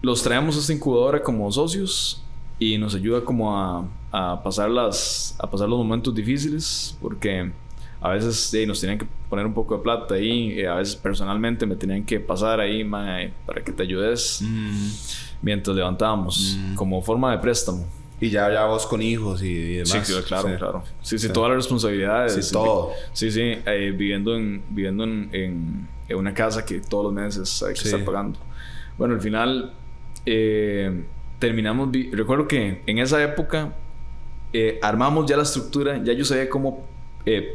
Los traemos a esta incubadora como socios y nos ayuda como a pasar los momentos difíciles, porque a veces nos tenían que poner un poco de plata ahí, a veces personalmente me tenían que pasar ahí para que te ayudes mientras levantábamos, como forma de préstamo. Y ya vos con hijos y demás. Sí, claro. Sí, todas las responsabilidades. Sí, todo. Sí, viviendo en una casa que todos los meses hay que estar pagando. Bueno, al final terminamos... Recuerdo que en esa época armamos ya la estructura, ya yo sabía cómo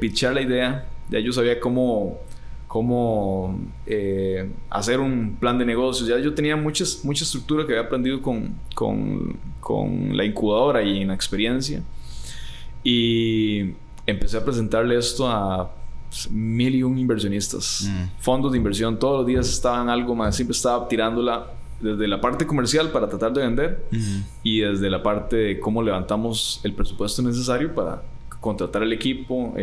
pitchar la idea, ya yo sabía cómo hacer un plan de negocios. Ya yo tenía mucha estructura que había aprendido con la incubadora y en la experiencia. Y empecé a presentarle esto a 1,001 inversionistas, fondos de inversión. Todos los días estaban algo más, siempre estaba tirándola desde la parte comercial para tratar de vender y desde la parte de cómo levantamos el presupuesto necesario para contratar el equipo,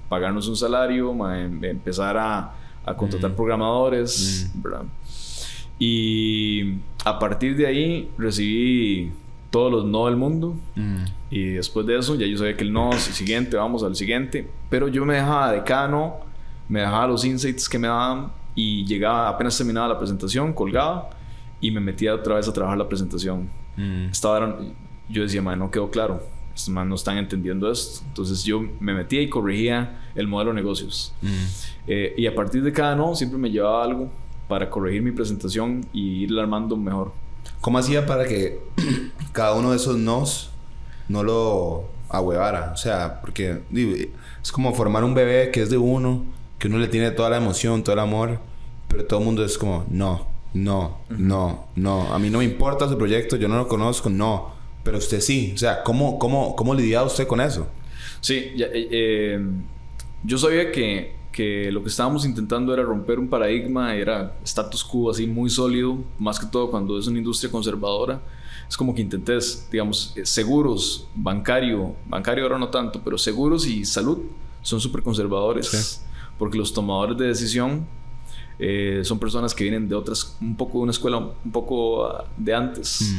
pagarnos un salario, empezar a contratar programadores, ¿verdad? Y a partir de ahí recibí todos los no del mundo. Y después de eso ya yo sabía que el no, el siguiente, vamos al siguiente. Pero yo me dejaba de cada no, me dejaba los insights que me daban y llegaba, apenas terminaba la presentación, colgaba y me metía otra vez a trabajar la presentación. Yo decía, no quedó claro. Estos más no están entendiendo esto. Entonces yo me metía y corregía el modelo de negocios. Y a partir de cada no, siempre me llevaba algo para corregir mi presentación y irla armando mejor. ¿Cómo hacía para que cada uno de esos nos no lo ahuevara? O sea, porque digo, es como formar un bebé que es de uno, que uno le tiene toda la emoción, todo el amor, pero todo el mundo es como, no. A mí no me importa su proyecto, yo no lo conozco, no. Pero usted sí. O sea, ¿cómo lidiaba usted con eso? Sí, yo sabía que lo que estábamos intentando era romper un paradigma, era status quo así muy sólido, más que todo cuando es una industria conservadora. Es como que intenté, digamos, seguros, bancario ahora no tanto, pero seguros y salud son súper conservadores, porque los tomadores de decisión son personas que vienen de una escuela un poco de antes,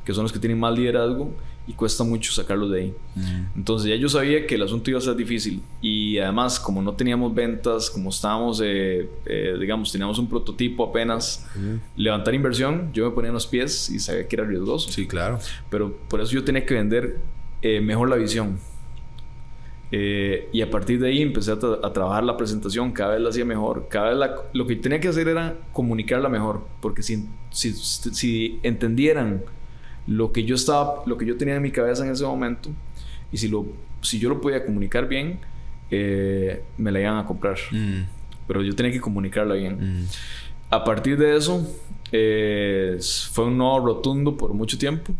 que son los que tienen más liderazgo y cuesta mucho sacarlos de ahí. Entonces ya yo sabía que el asunto iba a ser difícil y además como no teníamos ventas, como estábamos, digamos, teníamos un prototipo apenas, levantar inversión, yo me ponía en los pies y sabía que era riesgoso. Sí, claro. Pero por eso yo tenía que vender mejor la visión. Y a partir de ahí empecé a trabajar la presentación, cada vez la hacía mejor, lo que tenía que hacer era comunicarla mejor, porque si entendieran lo que yo tenía en mi cabeza en ese momento, y si yo lo podía comunicar bien, me la iban a comprar. pero yo tenía que comunicarla bien. A partir de eso, fue un no rotundo por mucho tiempo.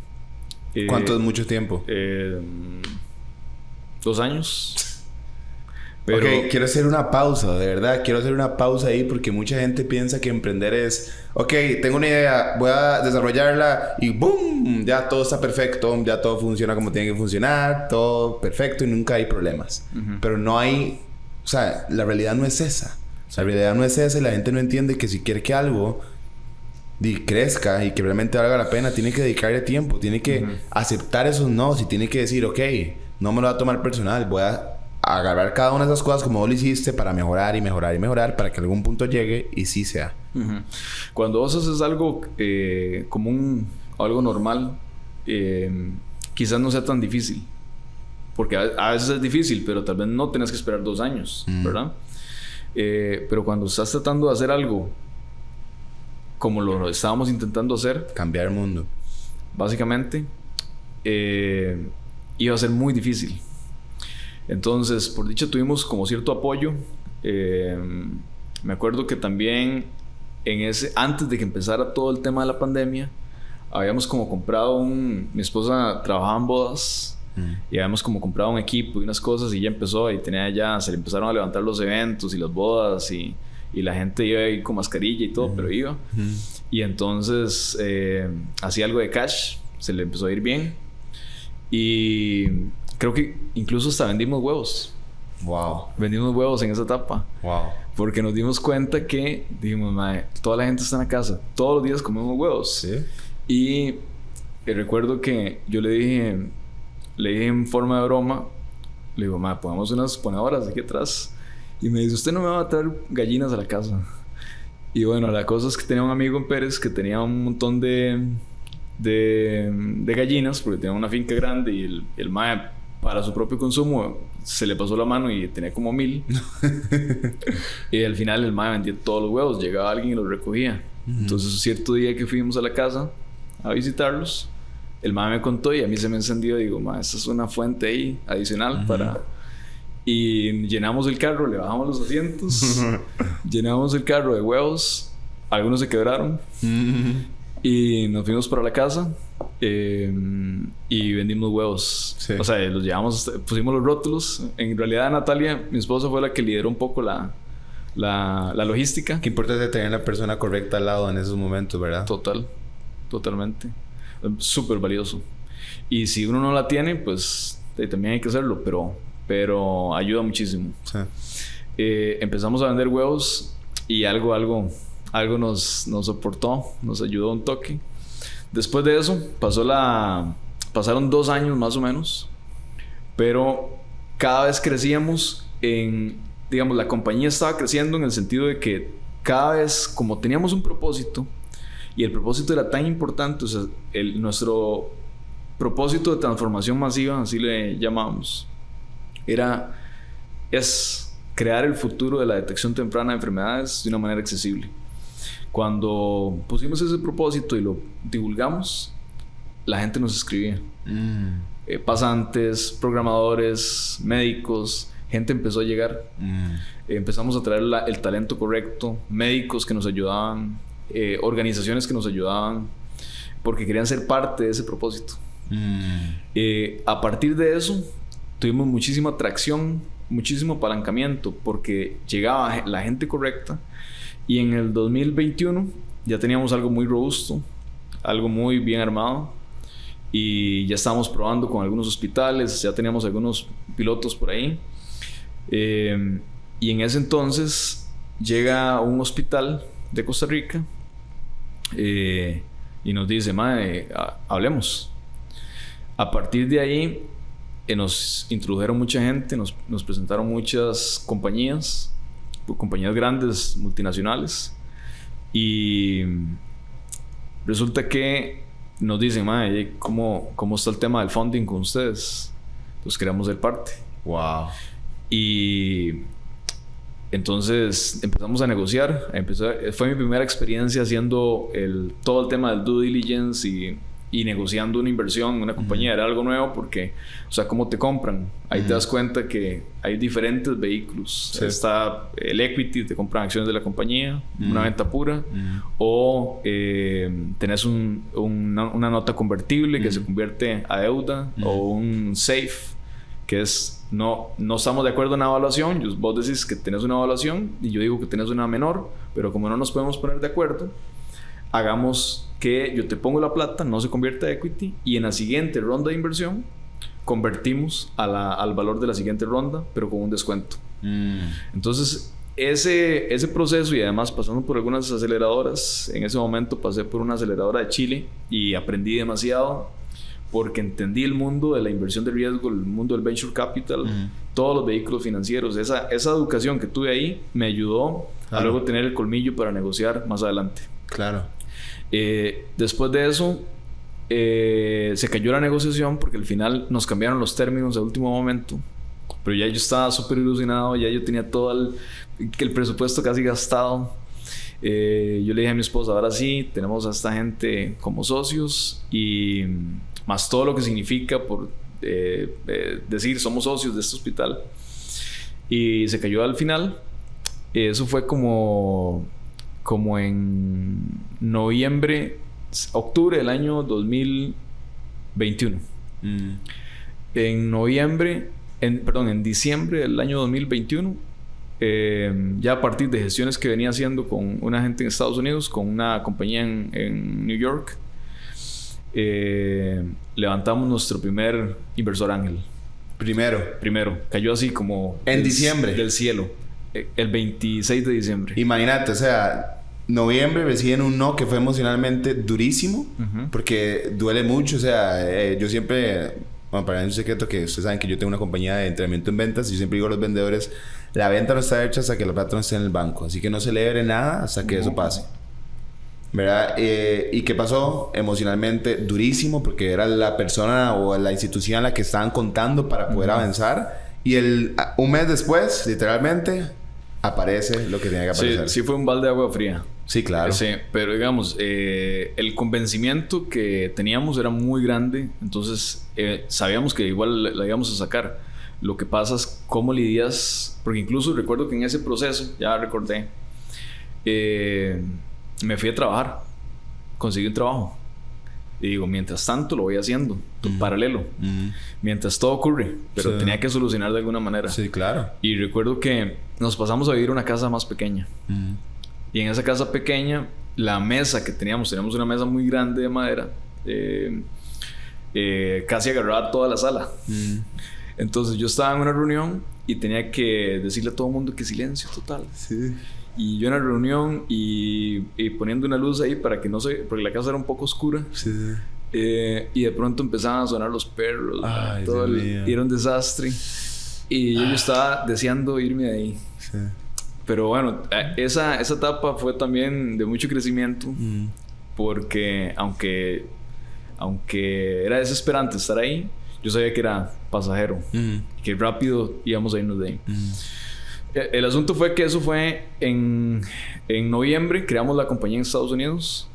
¿Cuánto es mucho tiempo? 2 años. Pero... Ok, quiero hacer una pausa, de verdad. Quiero hacer una pausa ahí porque mucha gente piensa que emprender es... Ok, tengo una idea, voy a desarrollarla y ¡boom! Ya todo está perfecto, ya todo funciona como tiene que funcionar, todo perfecto y nunca hay problemas. Pero no hay... O sea, la realidad no es esa. La realidad no es esa y la gente no entiende que si quiere que algo crezca y que realmente valga la pena, tiene que dedicarle tiempo, tiene que aceptar esos no y tiene que decir, ok, no me lo voy a tomar personal, voy a agarrar cada una de esas cosas como vos lo hiciste para mejorar y mejorar y mejorar para que algún punto llegue y sí sea. Cuando vos haces algo común, algo normal, quizás no sea tan difícil. Porque a veces es difícil, pero tal vez no tenés que esperar 2 años, ¿verdad? Pero cuando estás tratando de hacer algo como lo estábamos intentando hacer... Cambiar el mundo. Básicamente, iba a ser muy difícil. Entonces, por dicha, tuvimos como cierto apoyo. Me acuerdo que también antes de que empezara todo el tema de la pandemia, habíamos como comprado mi esposa trabajaba en bodas y habíamos como comprado un equipo y unas cosas y ya empezó y se le empezaron a levantar los eventos y las bodas y la gente iba ahí con mascarilla y todo, pero iba. Y entonces hacía algo de cash, se le empezó a ir bien y creo que incluso hasta vendimos huevos. Wow. Vendimos huevos en esa etapa. Wow. Porque nos dimos cuenta que dijimos, mae, toda la gente está en la casa, todos los días comemos huevos. Sí. Y recuerdo que yo le dije en forma de broma, le digo, mae, ponemos unas ponedoras aquí atrás. Y me dice, usted no me va a traer gallinas a la casa. Y bueno, la cosa es que tenía un amigo en Pérez que tenía un montón de gallinas, porque tenía una finca grande y el mae, para su propio consumo, se le pasó la mano y tenía como 1000. Y al final el mae vendía todos los huevos, llegaba alguien y los recogía. Entonces, un cierto día que fuimos a la casa a visitarlos, el mae me contó y a mí se me encendió. Digo, mae, esta es una fuente ahí adicional para... Y llenamos el carro, le bajamos los asientos, llenamos el carro de huevos, algunos se quebraron y nos fuimos para la casa y vendimos huevos. Sí. O sea, los llevamos, pusimos los rótulos. En realidad Natalia, mi esposa, fue la que lideró un poco la logística. Qué importante tener la persona correcta al lado en esos momentos, ¿verdad? Totalmente. Súper valioso. Y si uno no la tiene, pues también hay que hacerlo, pero ayuda muchísimo. Sí. Empezamos a vender huevos y algo nos soportó, nos ayudó un toque. Después de eso pasaron 2 años más o menos, pero cada vez crecíamos digamos, la compañía estaba creciendo en el sentido de que cada vez, como teníamos un propósito y el propósito era tan importante, o sea, nuestro propósito de transformación masiva, así le llamamos, es crear el futuro de la detección temprana de enfermedades de una manera accesible. Cuando pusimos ese propósito y lo divulgamos, la gente nos escribía. Pasantes, programadores, médicos, gente empezó a llegar. Empezamos a traer el talento correcto, médicos que nos ayudaban, organizaciones que nos ayudaban, porque querían ser parte de ese propósito. A partir de eso, tuvimos muchísima atracción, muchísimo apalancamiento, porque llegaba la gente correcta. Y en el 2021 ya teníamos algo muy robusto, algo muy bien armado. Y ya estábamos probando con algunos hospitales, ya teníamos algunos pilotos por ahí. Y en ese entonces llega un hospital de Costa Rica y nos dice, mae, hablemos. A partir de ahí nos introdujeron mucha gente, nos presentaron muchas compañías grandes, multinacionales, y resulta que nos dicen, mae, ¿cómo está el tema del funding con ustedes? Entonces queremos ser parte. Wow. Y entonces empezamos a negociar. Fue mi primera experiencia haciendo todo el tema del due diligence y negociando una inversión en una compañía. Era algo nuevo porque, o sea, ¿cómo te compran? Ahí te das cuenta que hay diferentes vehículos. Sí. Está el equity, te compran acciones de la compañía, una venta pura, o tenés una nota convertible que se convierte a deuda, o un SAFE, que es no estamos de acuerdo en la evaluación. Vos decís que tenés una evaluación y yo digo que tenés una menor, pero como no nos podemos poner de acuerdo, hagamos que yo te pongo la plata, no se convierte a equity, y en la siguiente ronda de inversión convertimos al valor de la siguiente ronda, pero con un descuento. Entonces, ese proceso, y además pasando por algunas aceleradoras, en ese momento pasé por una aceleradora de Chile y aprendí demasiado porque entendí el mundo de la inversión de riesgo, el mundo del venture capital, todos los vehículos financieros. Esa educación que tuve ahí me ayudó a luego tener el colmillo para negociar más adelante. Claro. Después de eso se cayó la negociación porque al final nos cambiaron los términos a último momento, pero ya yo estaba súper ilusionado, ya yo tenía todo el presupuesto casi gastado. Yo le dije a mi esposa, ahora sí, tenemos a esta gente como socios, y más todo lo que significa por decir somos socios de este hospital, y se cayó al final. Eso fue como en octubre del año 2021. En diciembre del año 2021, ya a partir de gestiones que venía haciendo con una gente en Estados Unidos, con una compañía en New York, levantamos nuestro primer inversor ángel. Primero. Cayó así como... En diciembre. Del cielo. El 26 de diciembre. Imagínate, o sea, noviembre reciben un no que fue emocionalmente durísimo, porque duele mucho. O sea, yo siempre, bueno, para mí es un secreto que ustedes saben que yo tengo una compañía de entrenamiento en ventas, y yo siempre digo a los vendedores, la venta no está hecha hasta que la plata no esté en el banco, así que no celebre nada hasta que eso pase, ¿verdad? ¿Y qué pasó? Emocionalmente durísimo, porque era la persona o la institución a la que estaban contando para poder avanzar, y un mes después, literalmente, aparece lo que tenía que aparecer. Sí, fue un balde de agua fría. Sí, claro. Sí, pero digamos, el convencimiento que teníamos era muy grande, entonces sabíamos que igual la íbamos a sacar. Lo que pasa es cómo lidias, porque incluso recuerdo que en ese proceso, ya recordé, me fui a trabajar, conseguí un trabajo. Y digo, mientras tanto lo voy haciendo, paralelo, mientras todo ocurre, pero tenía que solucionar de alguna manera. Sí, claro. Y recuerdo que nos pasamos a vivir en una casa más pequeña. Y en esa casa pequeña, la mesa que teníamos una mesa muy grande de madera, casi agarraba toda la sala. Entonces yo estaba en una reunión y tenía que decirle a todo el mundo que silencio total. Sí. Y yo en la reunión y poniendo una luz ahí para que no se... porque la casa era un poco oscura. Sí. Y de pronto empezaban a sonar los perros. Ay, y era un desastre. Y yo estaba deseando irme de ahí. Sí. Pero bueno, esa etapa fue también de mucho crecimiento. Porque aunque era desesperante estar ahí, yo sabía que era pasajero. Que rápido íbamos a irnos de ahí. El asunto fue que eso fue en noviembre. Creamos la compañía en Estados Unidos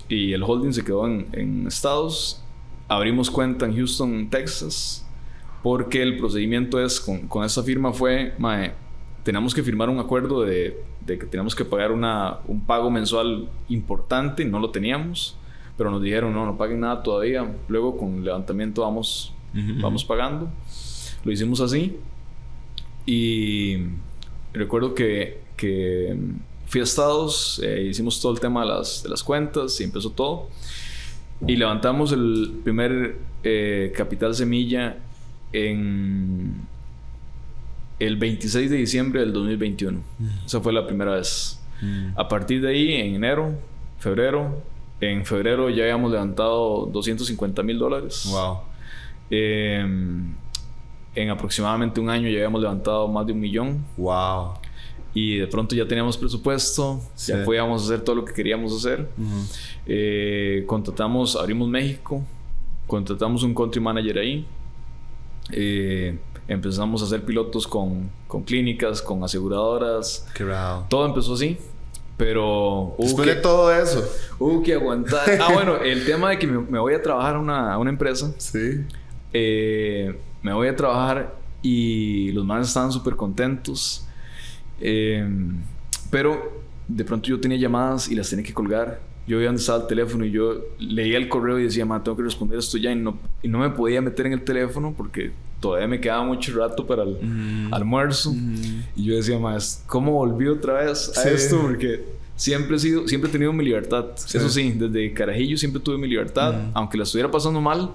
y el holding se quedó en Estados. Abrimos cuenta en Houston, Texas, porque el procedimiento es con esta firma fue, tenemos que firmar un acuerdo de que tenemos que pagar un pago mensual importante. No lo teníamos, pero nos dijeron no paguen nada todavía, luego con el levantamiento vamos pagando. Lo hicimos así, y recuerdo que fui a Estados, hicimos todo el tema de las cuentas y empezó todo, y levantamos el primer capital semilla en el 26 de diciembre del 2021. Esa fue la primera vez. A partir de ahí, en febrero ya habíamos levantado $250,000. Wow. En aproximadamente un año ya habíamos levantado más de $1 millón. Wow. Y de pronto ya teníamos presupuesto, ya podíamos hacer todo lo que queríamos hacer. Abrimos México, contratamos un country manager ahí. Empezamos a hacer pilotos con clínicas, con aseguradoras. Qué raro. Todo empezó así. Pero después de todo eso. Que aguantar. Bueno, el tema de que me voy a trabajar a una empresa. Sí. Me voy a trabajar y los manes estaban súper contentos. Pero de pronto yo tenía llamadas y las tenía que colgar. Yo veía dónde estaba el teléfono y yo leía el correo y decía, tengo que responder esto ya. Y no me podía meter en el teléfono porque todavía me quedaba mucho rato para el almuerzo. Y yo decía, ¿cómo volví otra vez a esto? Porque siempre he tenido mi libertad. Sí. Eso sí, desde carajillo siempre tuve mi libertad, aunque la estuviera pasando mal.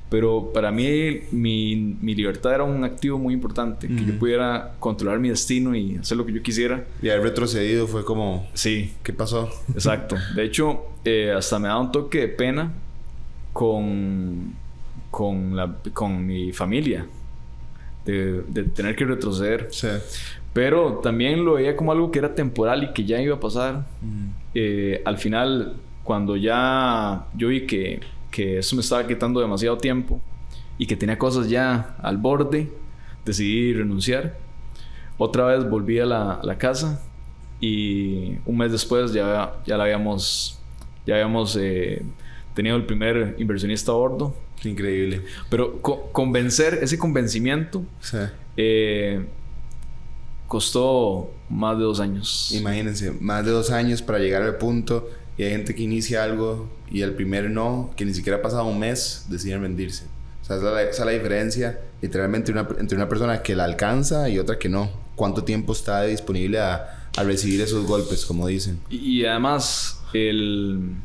Pero para mí mi libertad era un activo muy importante, que yo pudiera controlar mi destino y hacer lo que yo quisiera. Y haber retrocedido fue como... Sí. ¿Qué pasó? Exacto. De hecho, hasta me da un toque de pena con mi familia de tener que retroceder. Sí. Pero también lo veía como algo que era temporal y que ya iba a pasar. Al final, cuando ya yo vi que eso me estaba quitando demasiado tiempo y que tenía cosas ya al borde, decidí renunciar. Otra vez volví a la casa y un mes después ya habíamos tenido el primer inversionista a bordo. Increíble. Pero ese convencimiento sí. Costó más de 2 años. Imagínense, más de 2 años para llegar al punto. Y hay gente que inicia algo y el primer no, que ni siquiera ha pasado un mes, deciden rendirse. O sea, esa es la diferencia literalmente entre una persona que la alcanza y otra que no. ¿Cuánto tiempo está disponible a recibir esos golpes, como dicen? Y además, quien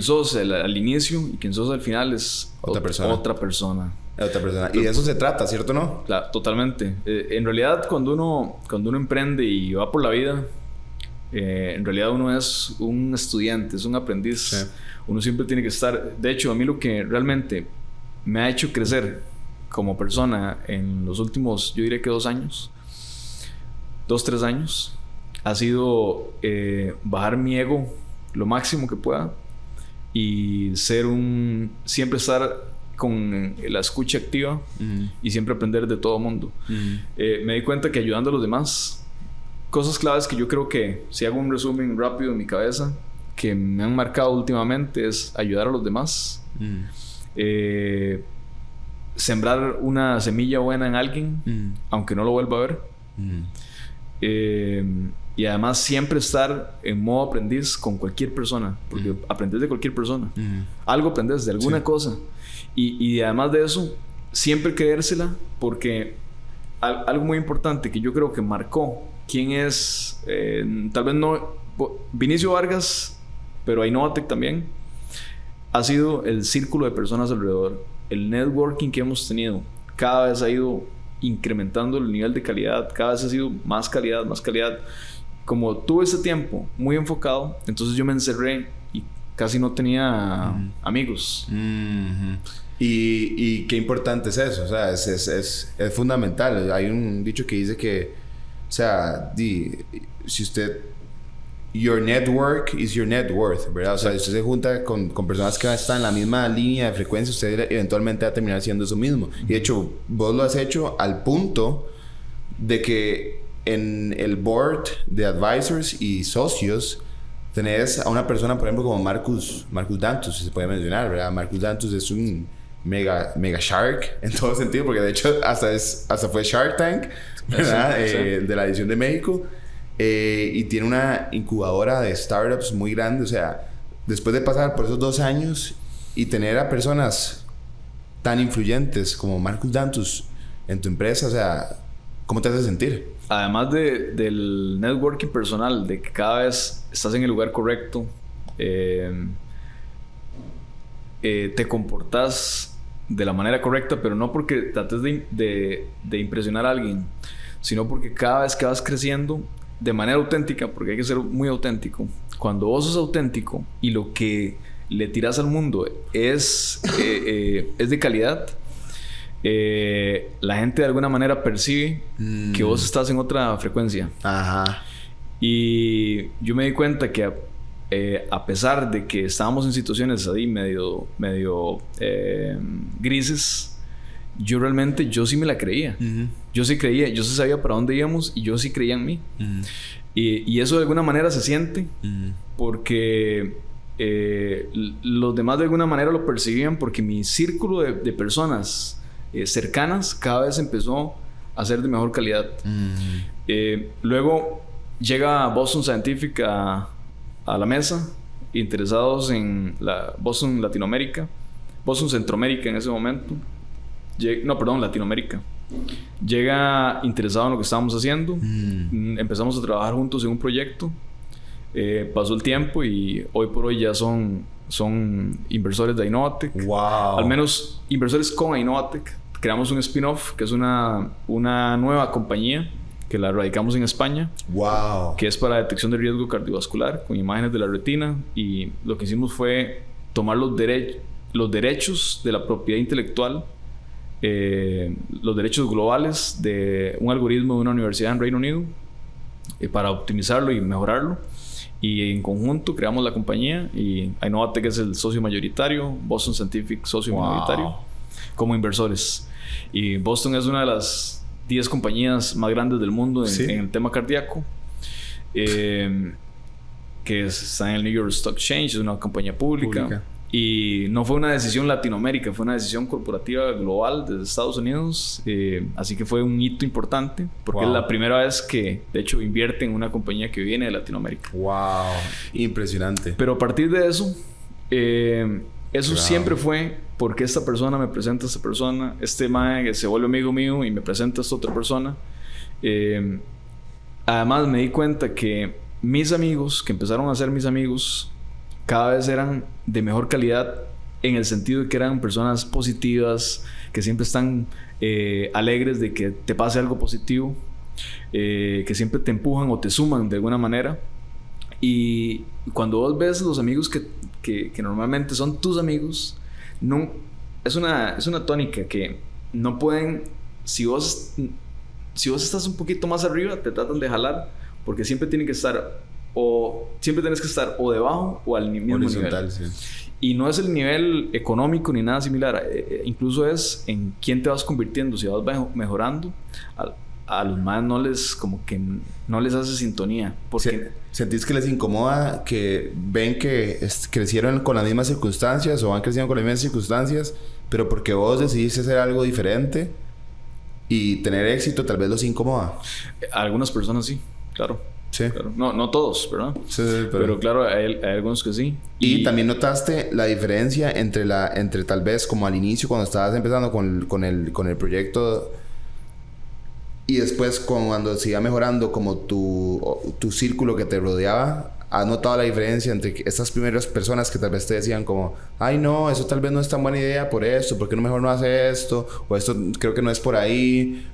sos al inicio y quien sos al final es otra persona. Y de eso se trata, ¿cierto o no? Claro, totalmente. En realidad, cuando uno emprende y va por la vida, en realidad uno es un estudiante, es un aprendiz. Sí. Uno siempre tiene que estar... De hecho, a mí lo que realmente me ha hecho crecer como persona en los últimos, yo diría que 2 años, 2-3 años, ha sido bajar mi ego lo máximo que pueda y siempre estar con la escucha activa y siempre aprender de todo mundo. Me di cuenta que ayudando a los demás, cosas claves que yo creo que, si hago un resumen rápido en mi cabeza, que me han marcado últimamente, es ayudar a los demás, sembrar una semilla buena en alguien, aunque no lo vuelva a ver, y además siempre estar en modo aprendiz con cualquier persona, porque aprendes de cualquier persona, algo aprendes de alguna cosa, y además de eso, siempre creérsela, porque algo muy importante que yo creo que marcó quién es, tal vez no Vinicio Vargas, pero a Innovatec también, ha sido el círculo de personas alrededor. El networking que hemos tenido cada vez ha ido incrementando el nivel de calidad, cada vez ha sido más calidad. Como tuve ese tiempo muy enfocado, entonces yo me encerré y casi no tenía amigos. Y qué importante es eso, o sea, es fundamental. Hay un dicho que dice que, o sea, si usted... Your network is your net worth, ¿verdad? O sea, si usted se junta con personas que están en la misma línea de frecuencia, usted eventualmente va a terminar siendo eso mismo. Y de hecho, vos lo has hecho al punto de que en el board de advisors y socios tenés a una persona, por ejemplo, como Marcus Dantus, si se puede mencionar, ¿verdad? Marcus Dantus es un mega shark en todo sentido, porque de hecho hasta fue Shark Tank, ¿verdad? Sí. De la edición de México. Y tiene una incubadora de startups muy grande. O sea, después de pasar por esos 2 años y tener a personas tan influyentes como Marcus Dantus en tu empresa, o sea, ¿cómo te hace sentir? Además del networking personal, de que cada vez estás en el lugar correcto, te comportas de la manera correcta, pero no porque trates de impresionar a alguien, sino porque cada vez que vas creciendo de manera auténtica, porque hay que ser muy auténtico. Cuando vos sos auténtico y lo que le tiras al mundo es de calidad, la gente de alguna manera percibe que vos estás en otra frecuencia. Ajá. Y yo me di cuenta que a pesar de que estábamos en situaciones ahí medio grises, yo sí me la creía. Yo sí creía, yo sí sabía para dónde íbamos y yo sí creía en mí. Y eso de alguna manera se siente porque los demás de alguna manera lo percibían, porque mi círculo de personas cercanas cada vez empezó a ser de mejor calidad. Luego llega Boston Scientific a la mesa, interesados en Boston Latinoamérica, Boston Centroamérica en ese momento. Latinoamérica. Llega interesado en lo que estábamos haciendo. Empezamos a trabajar juntos en un proyecto. Pasó el tiempo y hoy por hoy ya son inversores de Innovatec. Wow. Al menos inversores con Innovatec. Creamos un spin-off que es una nueva compañía que la radicamos en España. Wow. Que es para detección de riesgo cardiovascular con imágenes de la retina. Y lo que hicimos fue tomar los derechos de la propiedad intelectual, los derechos globales de un algoritmo de una universidad en Reino Unido, para optimizarlo y mejorarlo. Y en conjunto creamos la compañía, y Innovatec es el socio mayoritario, Boston Scientific socio minoritario, como inversores. Y Boston es una de las 10 compañías más grandes del mundo en el tema cardíaco, que está en el New York Stock Exchange, es una compañía pública. Y no fue una decisión Latinoamérica, fue una decisión corporativa global desde Estados Unidos. Así que fue un hito importante, porque es la primera vez que, de hecho, invierte en una compañía que viene de Latinoamérica. ¡Wow! Impresionante. Pero a partir de eso, siempre fue porque esta persona me presenta a esta persona, este mae que se vuelve amigo mío y me presenta a esta otra persona. Además, me di cuenta que mis amigos, que empezaron a ser mis amigos, cada vez eran de mejor calidad, en el sentido de que eran personas positivas, que siempre están alegres de que te pase algo positivo, que siempre te empujan o te suman de alguna manera. Y cuando vos ves los amigos que normalmente son tus amigos, no, es una tónica que no pueden... Si vos estás un poquito más arriba, te tratan de jalar, porque siempre tienen que estar... siempre tienes que estar o debajo o al mismo nivel. Sí. Y no es el nivel económico ni nada similar. Incluso es en quién te vas convirtiendo. Si vas mejorando, a los más no les hace sintonía. Porque ¿Sentís que les incomoda que ven que crecieron con las mismas circunstancias o han crecido con las mismas circunstancias, pero porque vos decidiste hacer algo diferente y tener éxito, tal vez los incomoda? A algunas personas sí, claro. Sí. Claro. No todos, ¿verdad? Sí, pero claro, hay algunos que sí. Y también notaste la diferencia entre tal vez como al inicio, cuando estabas empezando con el proyecto, y después cuando se iba mejorando como tu círculo que te rodeaba. ¿Has notado la diferencia entre estas primeras personas que tal vez te decían como, ay no, eso tal vez no es tan buena idea por esto, ¿por qué no mejor no hace esto? O esto creo que no es por ahí.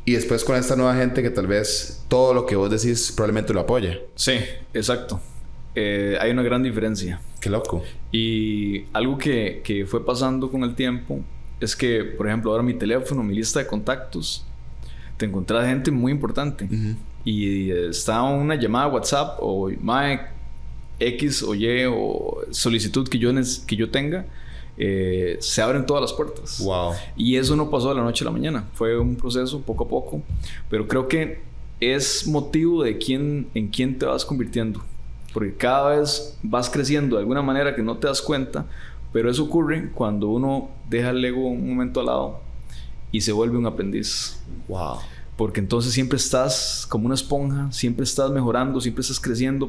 Y después con esta nueva gente que tal vez todo lo que vos decís probablemente lo apoya. Sí, exacto. Hay una gran diferencia. Qué loco. Y algo que fue pasando con el tiempo es que, por ejemplo, ahora mi teléfono, mi lista de contactos, te encontrás gente muy importante. Y está una llamada WhatsApp o X o Y o solicitud que yo tenga, se abren todas las puertas. Wow. Y eso no pasó de la noche a la mañana. Fue un proceso poco a poco. Pero creo que es motivo de en quién te vas convirtiendo. Porque cada vez vas creciendo de alguna manera que no te das cuenta. Pero eso ocurre cuando uno deja el ego un momento al lado y se vuelve un aprendiz. Wow. Porque entonces siempre estás como una esponja, siempre estás mejorando, siempre estás creciendo,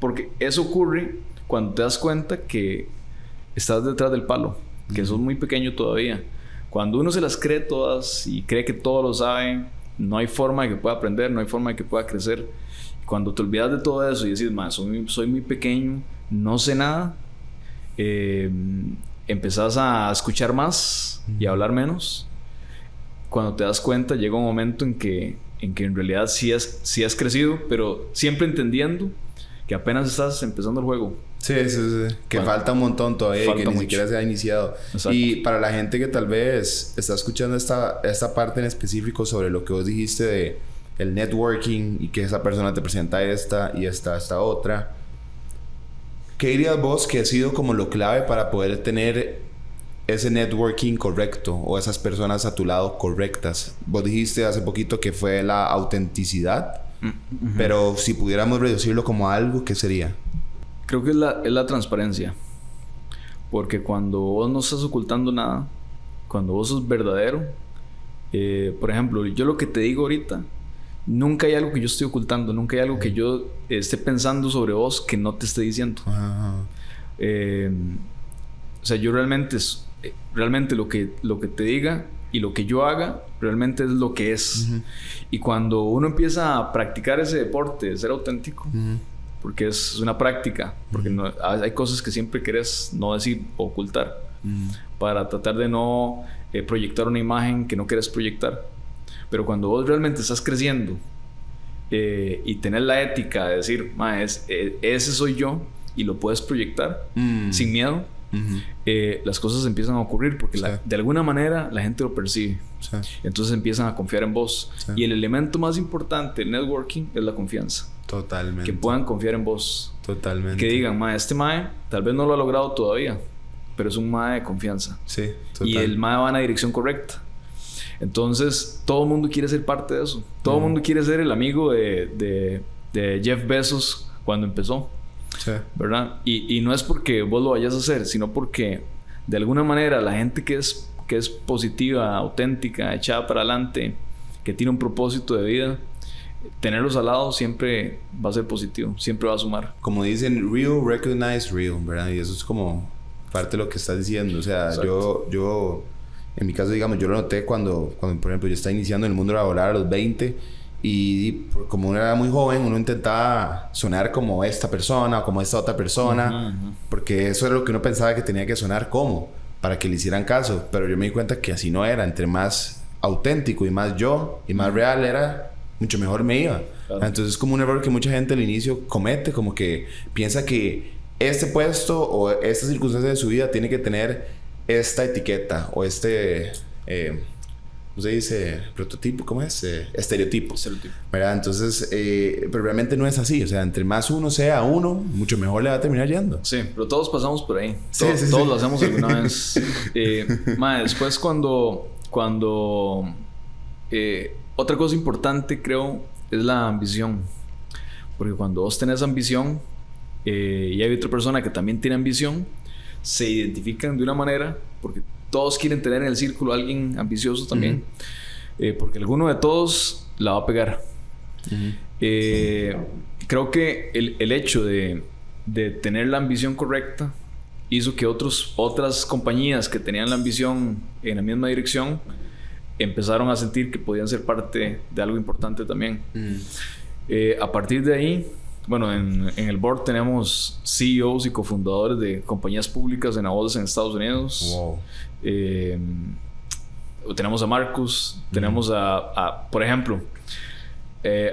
porque eso ocurre cuando te das cuenta que estás detrás del palo, que sos muy pequeño todavía. Cuando uno se las cree todas y cree que todo lo sabe, no hay forma de que pueda aprender, no hay forma de que pueda crecer. Cuando te olvidas de todo eso y decís, soy muy pequeño, no sé nada, empezás a escuchar más y a hablar menos. Cuando te das cuenta, llega un momento en que en realidad sí has crecido, pero siempre entendiendo que apenas estás empezando el juego. Sí. Que falta un montón todavía y que ni siquiera se ha iniciado. Exacto. Y para la gente que tal vez está escuchando esta parte en específico sobre lo que vos dijiste de el networking y que esa persona te presenta esta otra, ¿qué dirías vos que ha sido como lo clave para poder tener ese networking correcto o esas personas a tu lado correctas? Vos dijiste hace poquito que fue la autenticidad. Pero si pudiéramos reducirlo como algo, ¿qué sería? Creo que es la transparencia. Porque cuando vos no estás ocultando nada, cuando vos sos verdadero, por ejemplo, yo lo que te digo ahorita, nunca hay algo que yo esté ocultando, nunca hay algo que yo esté pensando sobre vos que no te esté diciendo. O sea, yo realmente lo que te diga y lo que yo haga realmente es lo que es. Y cuando uno empieza a practicar ese deporte de ser auténtico, porque es una práctica, porque hay cosas que siempre querés no decir o ocultar, para tratar de no proyectar una imagen que no querés proyectar. Pero cuando vos realmente estás creciendo y tenés la ética de decir, ese soy yo, y lo puedes proyectar sin miedo, las cosas empiezan a ocurrir porque de alguna manera la gente lo percibe. Entonces empiezan a confiar en vos. Y el elemento más importante del networking es la confianza. Totalmente. Que puedan confiar en vos. Totalmente. Que digan, este mae tal vez no lo ha logrado todavía, pero es un mae de confianza. Sí, total. Y el mae va en la dirección correcta. Entonces todo el mundo quiere ser parte de eso. Todo el mundo quiere ser el amigo de Jeff Bezos cuando empezó. Sí. ¿Verdad? Y no es porque vos lo vayas a hacer, sino porque de alguna manera la gente que es positiva, auténtica, echada para adelante, que tiene un propósito de vida, tenerlos al lado siempre va a ser positivo, siempre va a sumar. Como dicen, real recognize real, ¿verdad? Y eso es como parte de lo que estás diciendo. O sea, yo en mi caso, digamos, yo lo noté cuando por ejemplo, yo estaba iniciando en el mundo laboral a los 20 y como uno era muy joven, uno intentaba sonar como esta persona o como esta otra persona, porque eso era lo que uno pensaba que tenía que sonar como, para que le hicieran caso. Pero yo me di cuenta que así no era. Entre más auténtico y más yo y más real era, mucho mejor me iba. Claro. Entonces es como un error que mucha gente al inicio comete, como que piensa que este puesto o esta circunstancia de su vida tiene que tener esta etiqueta o ¿cómo se dice? Prototipo, ¿cómo es? Estereotipo. ¿Verdad? Entonces, pero realmente no es así. O sea, entre más uno sea uno, mucho mejor le va a terminar yendo. Sí, pero todos pasamos por ahí. Sí, todos lo hacemos alguna vez. Después cuando otra cosa importante, creo, es la ambición. Porque cuando vos tenés ambición y hay otra persona que también tiene ambición, se identifican de una manera, porque todos quieren tener en el círculo a alguien ambicioso también, porque alguno de todos la va a pegar. Creo que el hecho de tener la ambición correcta hizo que otras compañías que tenían la ambición en la misma dirección empezaron a sentir que podían ser parte de algo importante también. A partir de ahí, bueno, en el board tenemos CEOs y cofundadores de compañías públicas en la bolsa en Estados Unidos. Wow. Tenemos a Marcus, tenemos por ejemplo,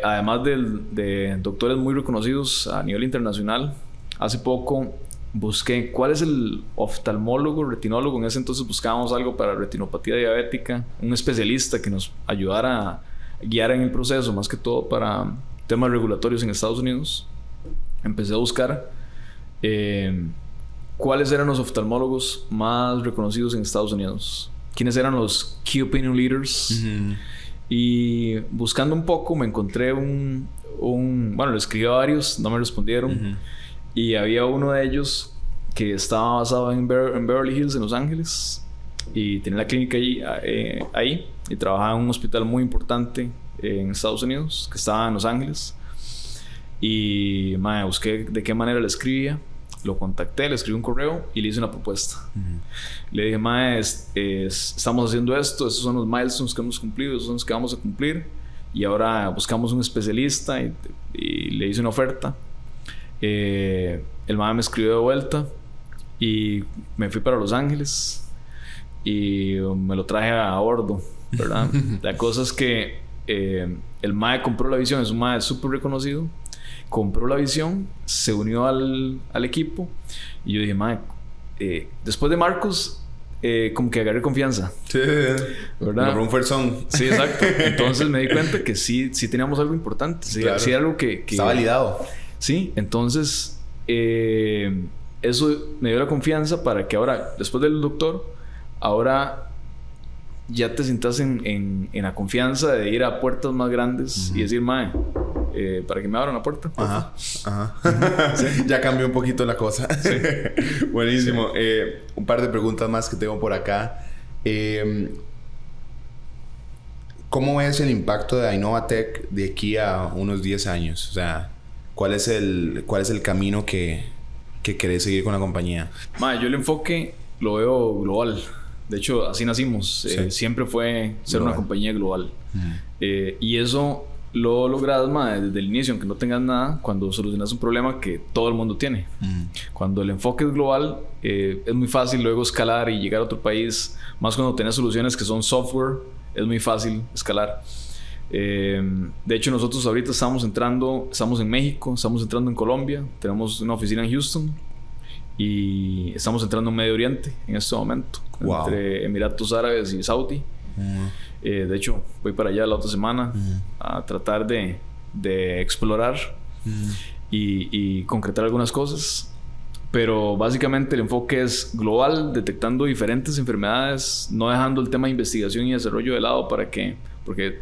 además de doctores muy reconocidos a nivel internacional, hace poco busqué cuál es el oftalmólogo, retinólogo. En ese entonces buscábamos algo para retinopatía diabética, un especialista que nos ayudara a guiar en el proceso, más que todo para temas regulatorios en Estados Unidos. Empecé a buscar cuáles eran los oftalmólogos más reconocidos en Estados Unidos, quiénes eran los key opinion leaders. Y buscando un poco me encontré bueno, le escribí a varios, no me respondieron. Y había uno de ellos que estaba basado en Beverly Hills, en Los Ángeles, y tenía la clínica ahí y trabajaba en un hospital muy importante en Estados Unidos que estaba en Los Ángeles. Y busqué de qué manera le escribía, lo contacté, le escribí un correo y le hice una propuesta. Le dije, estamos haciendo esto, estos son los milestones que hemos cumplido, estos son los que vamos a cumplir, y ahora buscamos un especialista y le hice una oferta. El mae me escribió de vuelta y me fui para Los Ángeles y me lo traje a bordo, ¿verdad? La cosa es que el mae compró la visión, es un mae súper reconocido, compró la visión, se unió al equipo, y yo dije, mae, después de Marcos, como que agarré confianza. Sí, ¿verdad? Me un fuerzón. Sí, exacto. Entonces me di cuenta que sí teníamos algo importante, sí, claro. Sí, algo que está validado. Sí, entonces eso me dio la confianza para que ahora, después del doctor, ahora ya te sientas en la confianza de ir a puertas más grandes y decir, mae, para que me abran la puerta. Ajá. Sí. Ya cambió un poquito la cosa. Sí. Buenísimo. Sí. Un par de preguntas más que tengo por acá. ¿Cómo ves el impacto de Innovatec de aquí a unos 10 años? O sea, ¿cuál es el camino que querés seguir con la compañía? Yo el enfoque lo veo global. De hecho, así nacimos. Sí. Siempre fue ser global. Una compañía global. Y eso lo logras desde el inicio, aunque no tengas nada, cuando solucionas un problema que todo el mundo tiene. Cuando el enfoque es global, es muy fácil luego escalar y llegar a otro país. Más cuando tienes soluciones que son software, es muy fácil escalar. De hecho, nosotros ahorita estamos en México, estamos entrando en Colombia, tenemos una oficina en Houston y estamos entrando en Medio Oriente en este momento, entre Emiratos Árabes y Saudi. De hecho, voy para allá la otra semana a tratar de explorar y concretar algunas cosas. Pero básicamente el enfoque es global, detectando diferentes enfermedades, no dejando el tema de investigación y desarrollo de lado porque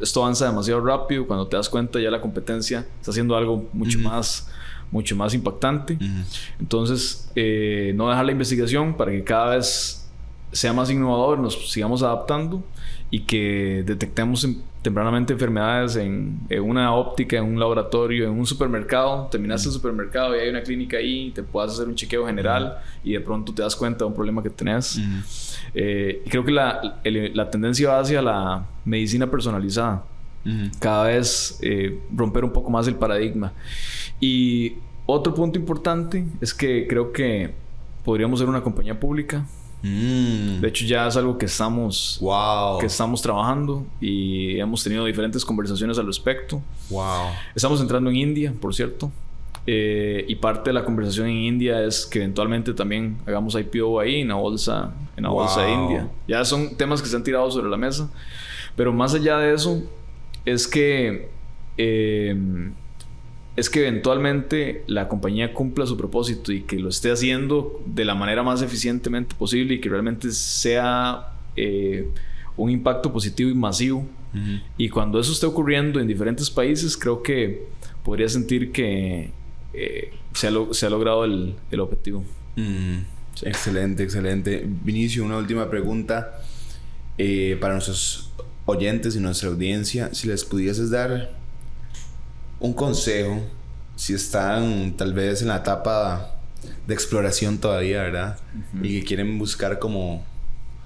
esto avanza demasiado rápido. Cuando te das cuenta, ya la competencia está haciendo algo mucho más impactante. Entonces, no dejar la investigación para que cada vez sea más innovador, nos sigamos adaptando y que detectemos tempranamente enfermedades en una óptica, en un laboratorio, en un supermercado. Terminaste el supermercado y hay una clínica ahí, te puedes hacer un chequeo general y de pronto te das cuenta de un problema que tenés. Y creo que la tendencia va hacia la medicina personalizada. Cada vez romper un poco más el paradigma. Y otro punto importante es que creo que podríamos ser una compañía pública. De hecho, ya es algo que estamos trabajando y hemos tenido diferentes conversaciones al respecto. Estamos entrando en India, por cierto, y parte de la conversación en India es que eventualmente también hagamos IPO ahí en la bolsa de India. Ya son temas que se han tirado sobre la mesa, pero más allá de eso es que eventualmente la compañía cumpla su propósito y que lo esté haciendo de la manera más eficientemente posible y que realmente sea un impacto positivo y masivo. Y cuando eso esté ocurriendo en diferentes países, creo que podría sentir que se ha logrado el objetivo. Sí. Excelente. Vinicio, una última pregunta para nuestros oyentes y nuestra audiencia. Si les pudieses dar un consejo, si están tal vez en la etapa de exploración todavía, ¿verdad? Y que quieren buscar como...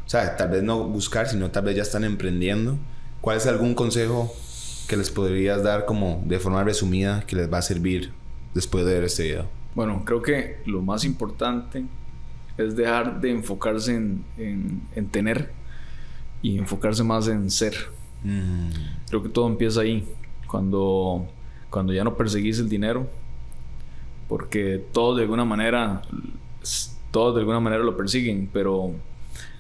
O sea, tal vez no buscar, sino tal vez ya están emprendiendo. ¿Cuál es algún consejo que les podrías dar como de forma resumida que les va a servir después de ver este video? Bueno, creo que lo más importante es dejar de enfocarse en tener y enfocarse más en ser. Creo que todo empieza ahí. Cuando ya no perseguís el dinero, porque todos de alguna manera lo persiguen, pero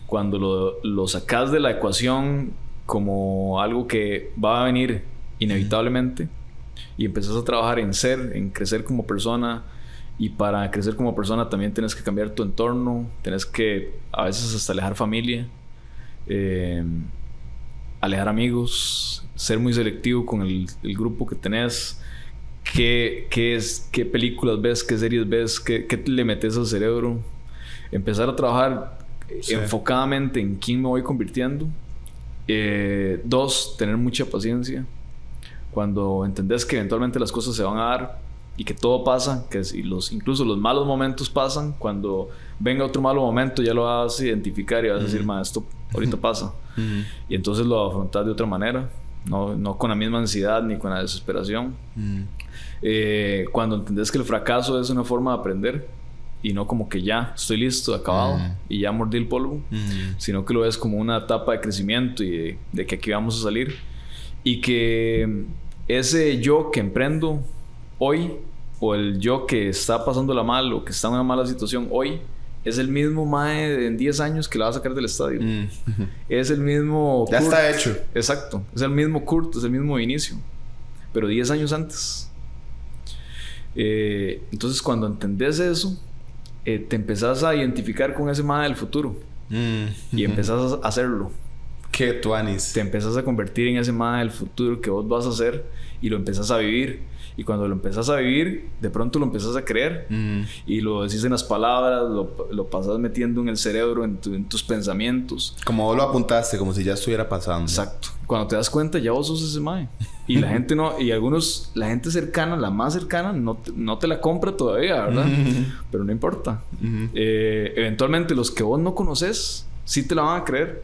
cuando lo sacas de la ecuación como algo que va a venir inevitablemente y empezás a trabajar en ser, en crecer como persona, y para crecer como persona también tienes que cambiar tu entorno, tienes que a veces hasta alejar familia, alejar amigos, ser muy selectivo con el grupo que tenés. ¿Qué películas ves? ¿Qué series ves? ¿Qué le metes al cerebro? Empezar a trabajar enfocadamente en quién me voy convirtiendo. 2, tener mucha paciencia. Cuando entendés que eventualmente las cosas se van a dar y que todo pasa, que incluso los malos momentos pasan, cuando venga otro malo momento ya lo vas a identificar y vas a decir, esto ahorita pasa. Y entonces lo afrontas de otra manera. No con la misma ansiedad ni con la desesperación. Cuando entendés que el fracaso es una forma de aprender y no como que ya estoy listo, acabado y ya mordí el polvo, sino que lo ves como una etapa de crecimiento y de que aquí vamos a salir, y que ese yo que emprendo hoy o el yo que está pasándola mal o que está en una mala situación hoy es el mismo mae en 10 años que la va a sacar del estadio. Es el mismo ya Kurt. Está hecho. Exacto. Es el mismo Kurt, es el mismo inicio, pero 10 años antes. Entonces cuando entendés eso, te empezás a identificar con ese mae del futuro y empezás a hacerlo. Qué tuanis. Te empezás a convertir en ese mae del futuro que vos vas a hacer y lo empezás a vivir. Y cuando lo empezás a vivir, de pronto lo empezás a creer. Y lo decís en las palabras, lo pasas metiendo en el cerebro, en tus pensamientos. Como vos lo apuntaste, como si ya estuviera pasando. Exacto. Cuando te das cuenta, ya vos sos ese mae. Y la gente no... Y algunos... La gente cercana, la más cercana, no te la compra todavía, ¿verdad? Pero no importa. Eventualmente, los que vos no conoces, sí te la van a creer.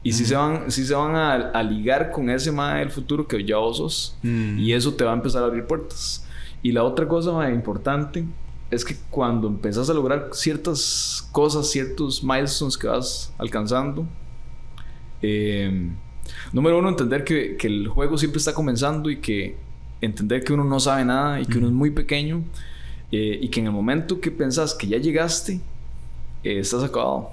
Y sí se van a ligar con ese mae del futuro que ya vos sos. Y eso te va a empezar a abrir puertas. Y la otra cosa más importante es que cuando empezás a lograr ciertas cosas, ciertos milestones que vas alcanzando, número uno, entender que el juego siempre está comenzando y que entender que uno no sabe nada y que uno es muy pequeño, y que en el momento que pensás que ya llegaste, estás acabado.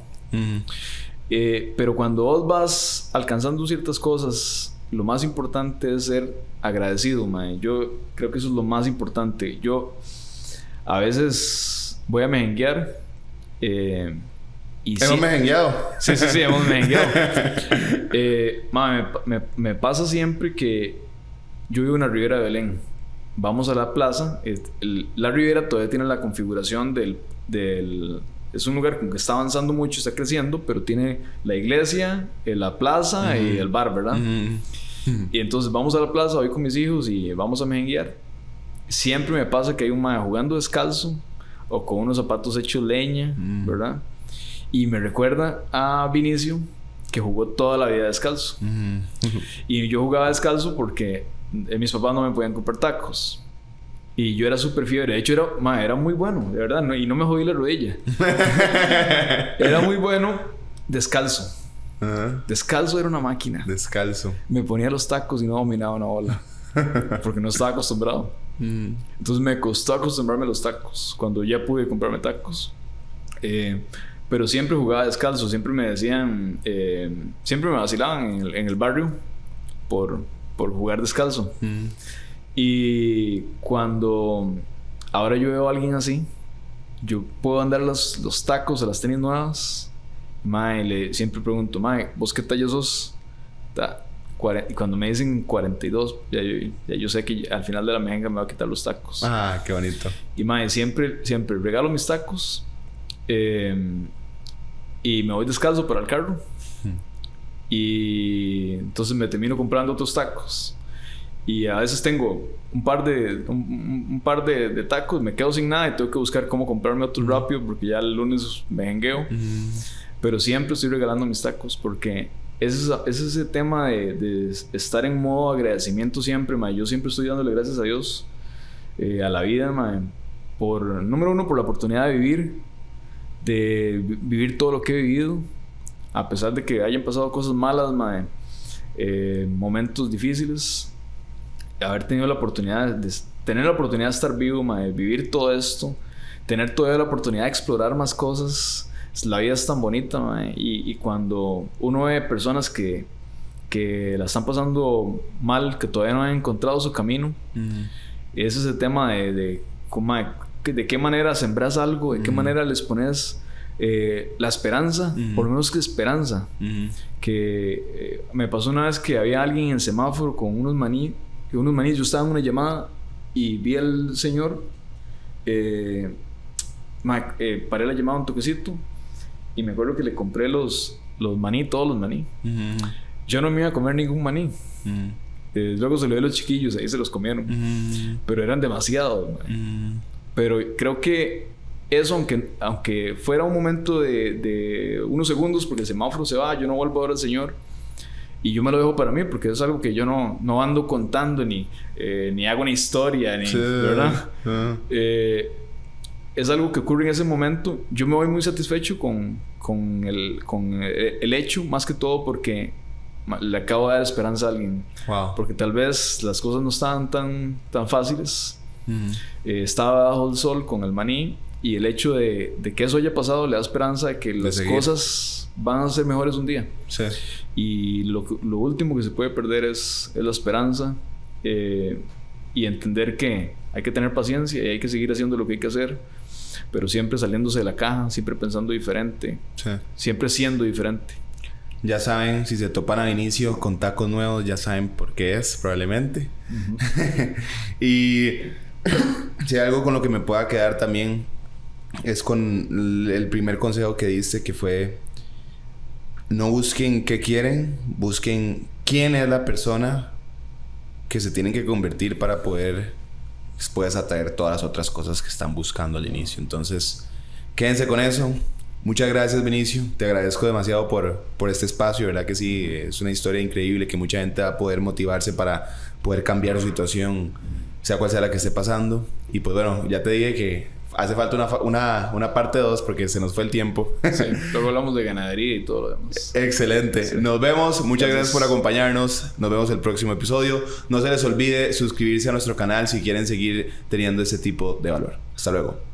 Pero cuando vos vas alcanzando ciertas cosas, lo más importante es ser agradecido, mae. Yo creo que eso es lo más importante. Yo a veces voy a mejenguear. ¿Hemos mejengueado? Sí, hemos mejengueado. Me pasa siempre que yo vivo en la Ribera de Belén. Vamos a la plaza. La Ribera todavía tiene la configuración del es un lugar como que está avanzando mucho, está creciendo, pero tiene la iglesia, la plaza y el bar, ¿verdad? Y entonces vamos a la plaza hoy con mis hijos y vamos a mejenguear. Siempre me pasa que hay un mae jugando descalzo o con unos zapatos hechos leña, ¿verdad? Y me recuerda a Vinicio, que jugó toda la vida descalzo. Y yo jugaba descalzo porque mis papás no me podían comprar tacos. Y yo era súper fiebre. De hecho, era muy bueno, de verdad. Y no me jodí la rodilla. Era muy bueno descalzo. Descalzo era una máquina. Descalzo. Me ponía los tacos y no dominaba una bola. Porque no estaba acostumbrado. Entonces me costó acostumbrarme a los tacos. Cuando ya pude comprarme tacos. Pero siempre jugaba descalzo. Siempre me decían... siempre me vacilaban en el barrio por jugar descalzo. Y cuando ahora yo veo a alguien así, yo puedo andar los tacos o las tenis nuevas. Mae, siempre pregunto, mae, ¿vos qué talla sos? Y cuando me dicen 42, ya yo sé que al final de la mejenga me va a quitar los tacos. Ah, qué bonito. Y mae, siempre regalo mis tacos. Y me voy descalzo para el carro. Y entonces me termino comprando otros tacos. Y a veces tengo un par de tacos, me quedo sin nada y tengo que buscar cómo comprarme otros rápido porque ya el lunes me jengueo. Pero siempre estoy regalando mis tacos porque es ese tema de estar en modo agradecimiento siempre, mae. Yo siempre estoy dándole gracias a Dios, a la vida, mae, número uno, por la oportunidad de vivir todo lo que he vivido, a pesar de que hayan pasado cosas malas, mae, momentos difíciles. Haber tenido la oportunidad de estar vivo, mae, vivir todo esto, tener todavía la oportunidad de explorar más cosas. La vida es tan bonita, mae, y cuando uno ve personas que la están pasando mal, que todavía no han encontrado su camino, es ese tema de qué manera sembras algo, de qué manera les pones la esperanza, por lo menos que esperanza. Que me pasó una vez que había alguien en el semáforo con unos maní. Yo estaba en una llamada y vi al señor, paré la llamada un toquecito y me acuerdo que le compré los maní, todos los maní. Yo no me iba a comer ningún maní. Luego se lo di a los chiquillos, ahí se los comieron. Pero eran demasiados. Pero creo que eso, aunque fuera un momento de unos segundos, porque el semáforo se va, yo no vuelvo a ver al señor. Y yo me lo dejo para mí porque es algo que yo no ando contando ni hago una historia, ni, ¿verdad? Es algo que ocurre en ese momento. Yo me voy muy satisfecho con el hecho, más que todo porque le acabo de dar esperanza a alguien. Wow. Porque tal vez las cosas no estaban tan fáciles. Estaba bajo el sol con el maní y el hecho de que eso haya pasado le da esperanza de que las cosas van a ser mejores un día. Sí. Y lo último que se puede perder es la esperanza, y entender que hay que tener paciencia y hay que seguir haciendo lo que hay que hacer, pero siempre saliéndose de la caja, siempre pensando diferente, siempre siendo diferente. Ya saben, si se topan a Vinicio con tacos nuevos, ya saben por qué es, probablemente. Y si hay algo con lo que me pueda quedar también, es con el primer consejo que diste, que fue: no busquen qué quieren, busquen quién es la persona que se tienen que convertir para poder después atraer todas las otras cosas que están buscando al inicio. Entonces, quédense con eso. Muchas gracias, Vinicio. Te agradezco demasiado por este espacio. ¿Verdad que sí? Es una historia increíble que mucha gente va a poder motivarse para poder cambiar su situación, sea cual sea la que esté pasando. Y pues bueno, ya te dije que hace falta una parte 2 porque se nos fue el tiempo. Sí, luego hablamos de ganadería y todo lo demás. Excelente. Sí. Nos vemos. Muchas gracias por acompañarnos. Nos vemos el próximo episodio. No se les olvide suscribirse a nuestro canal si quieren seguir teniendo ese tipo de valor. Hasta luego.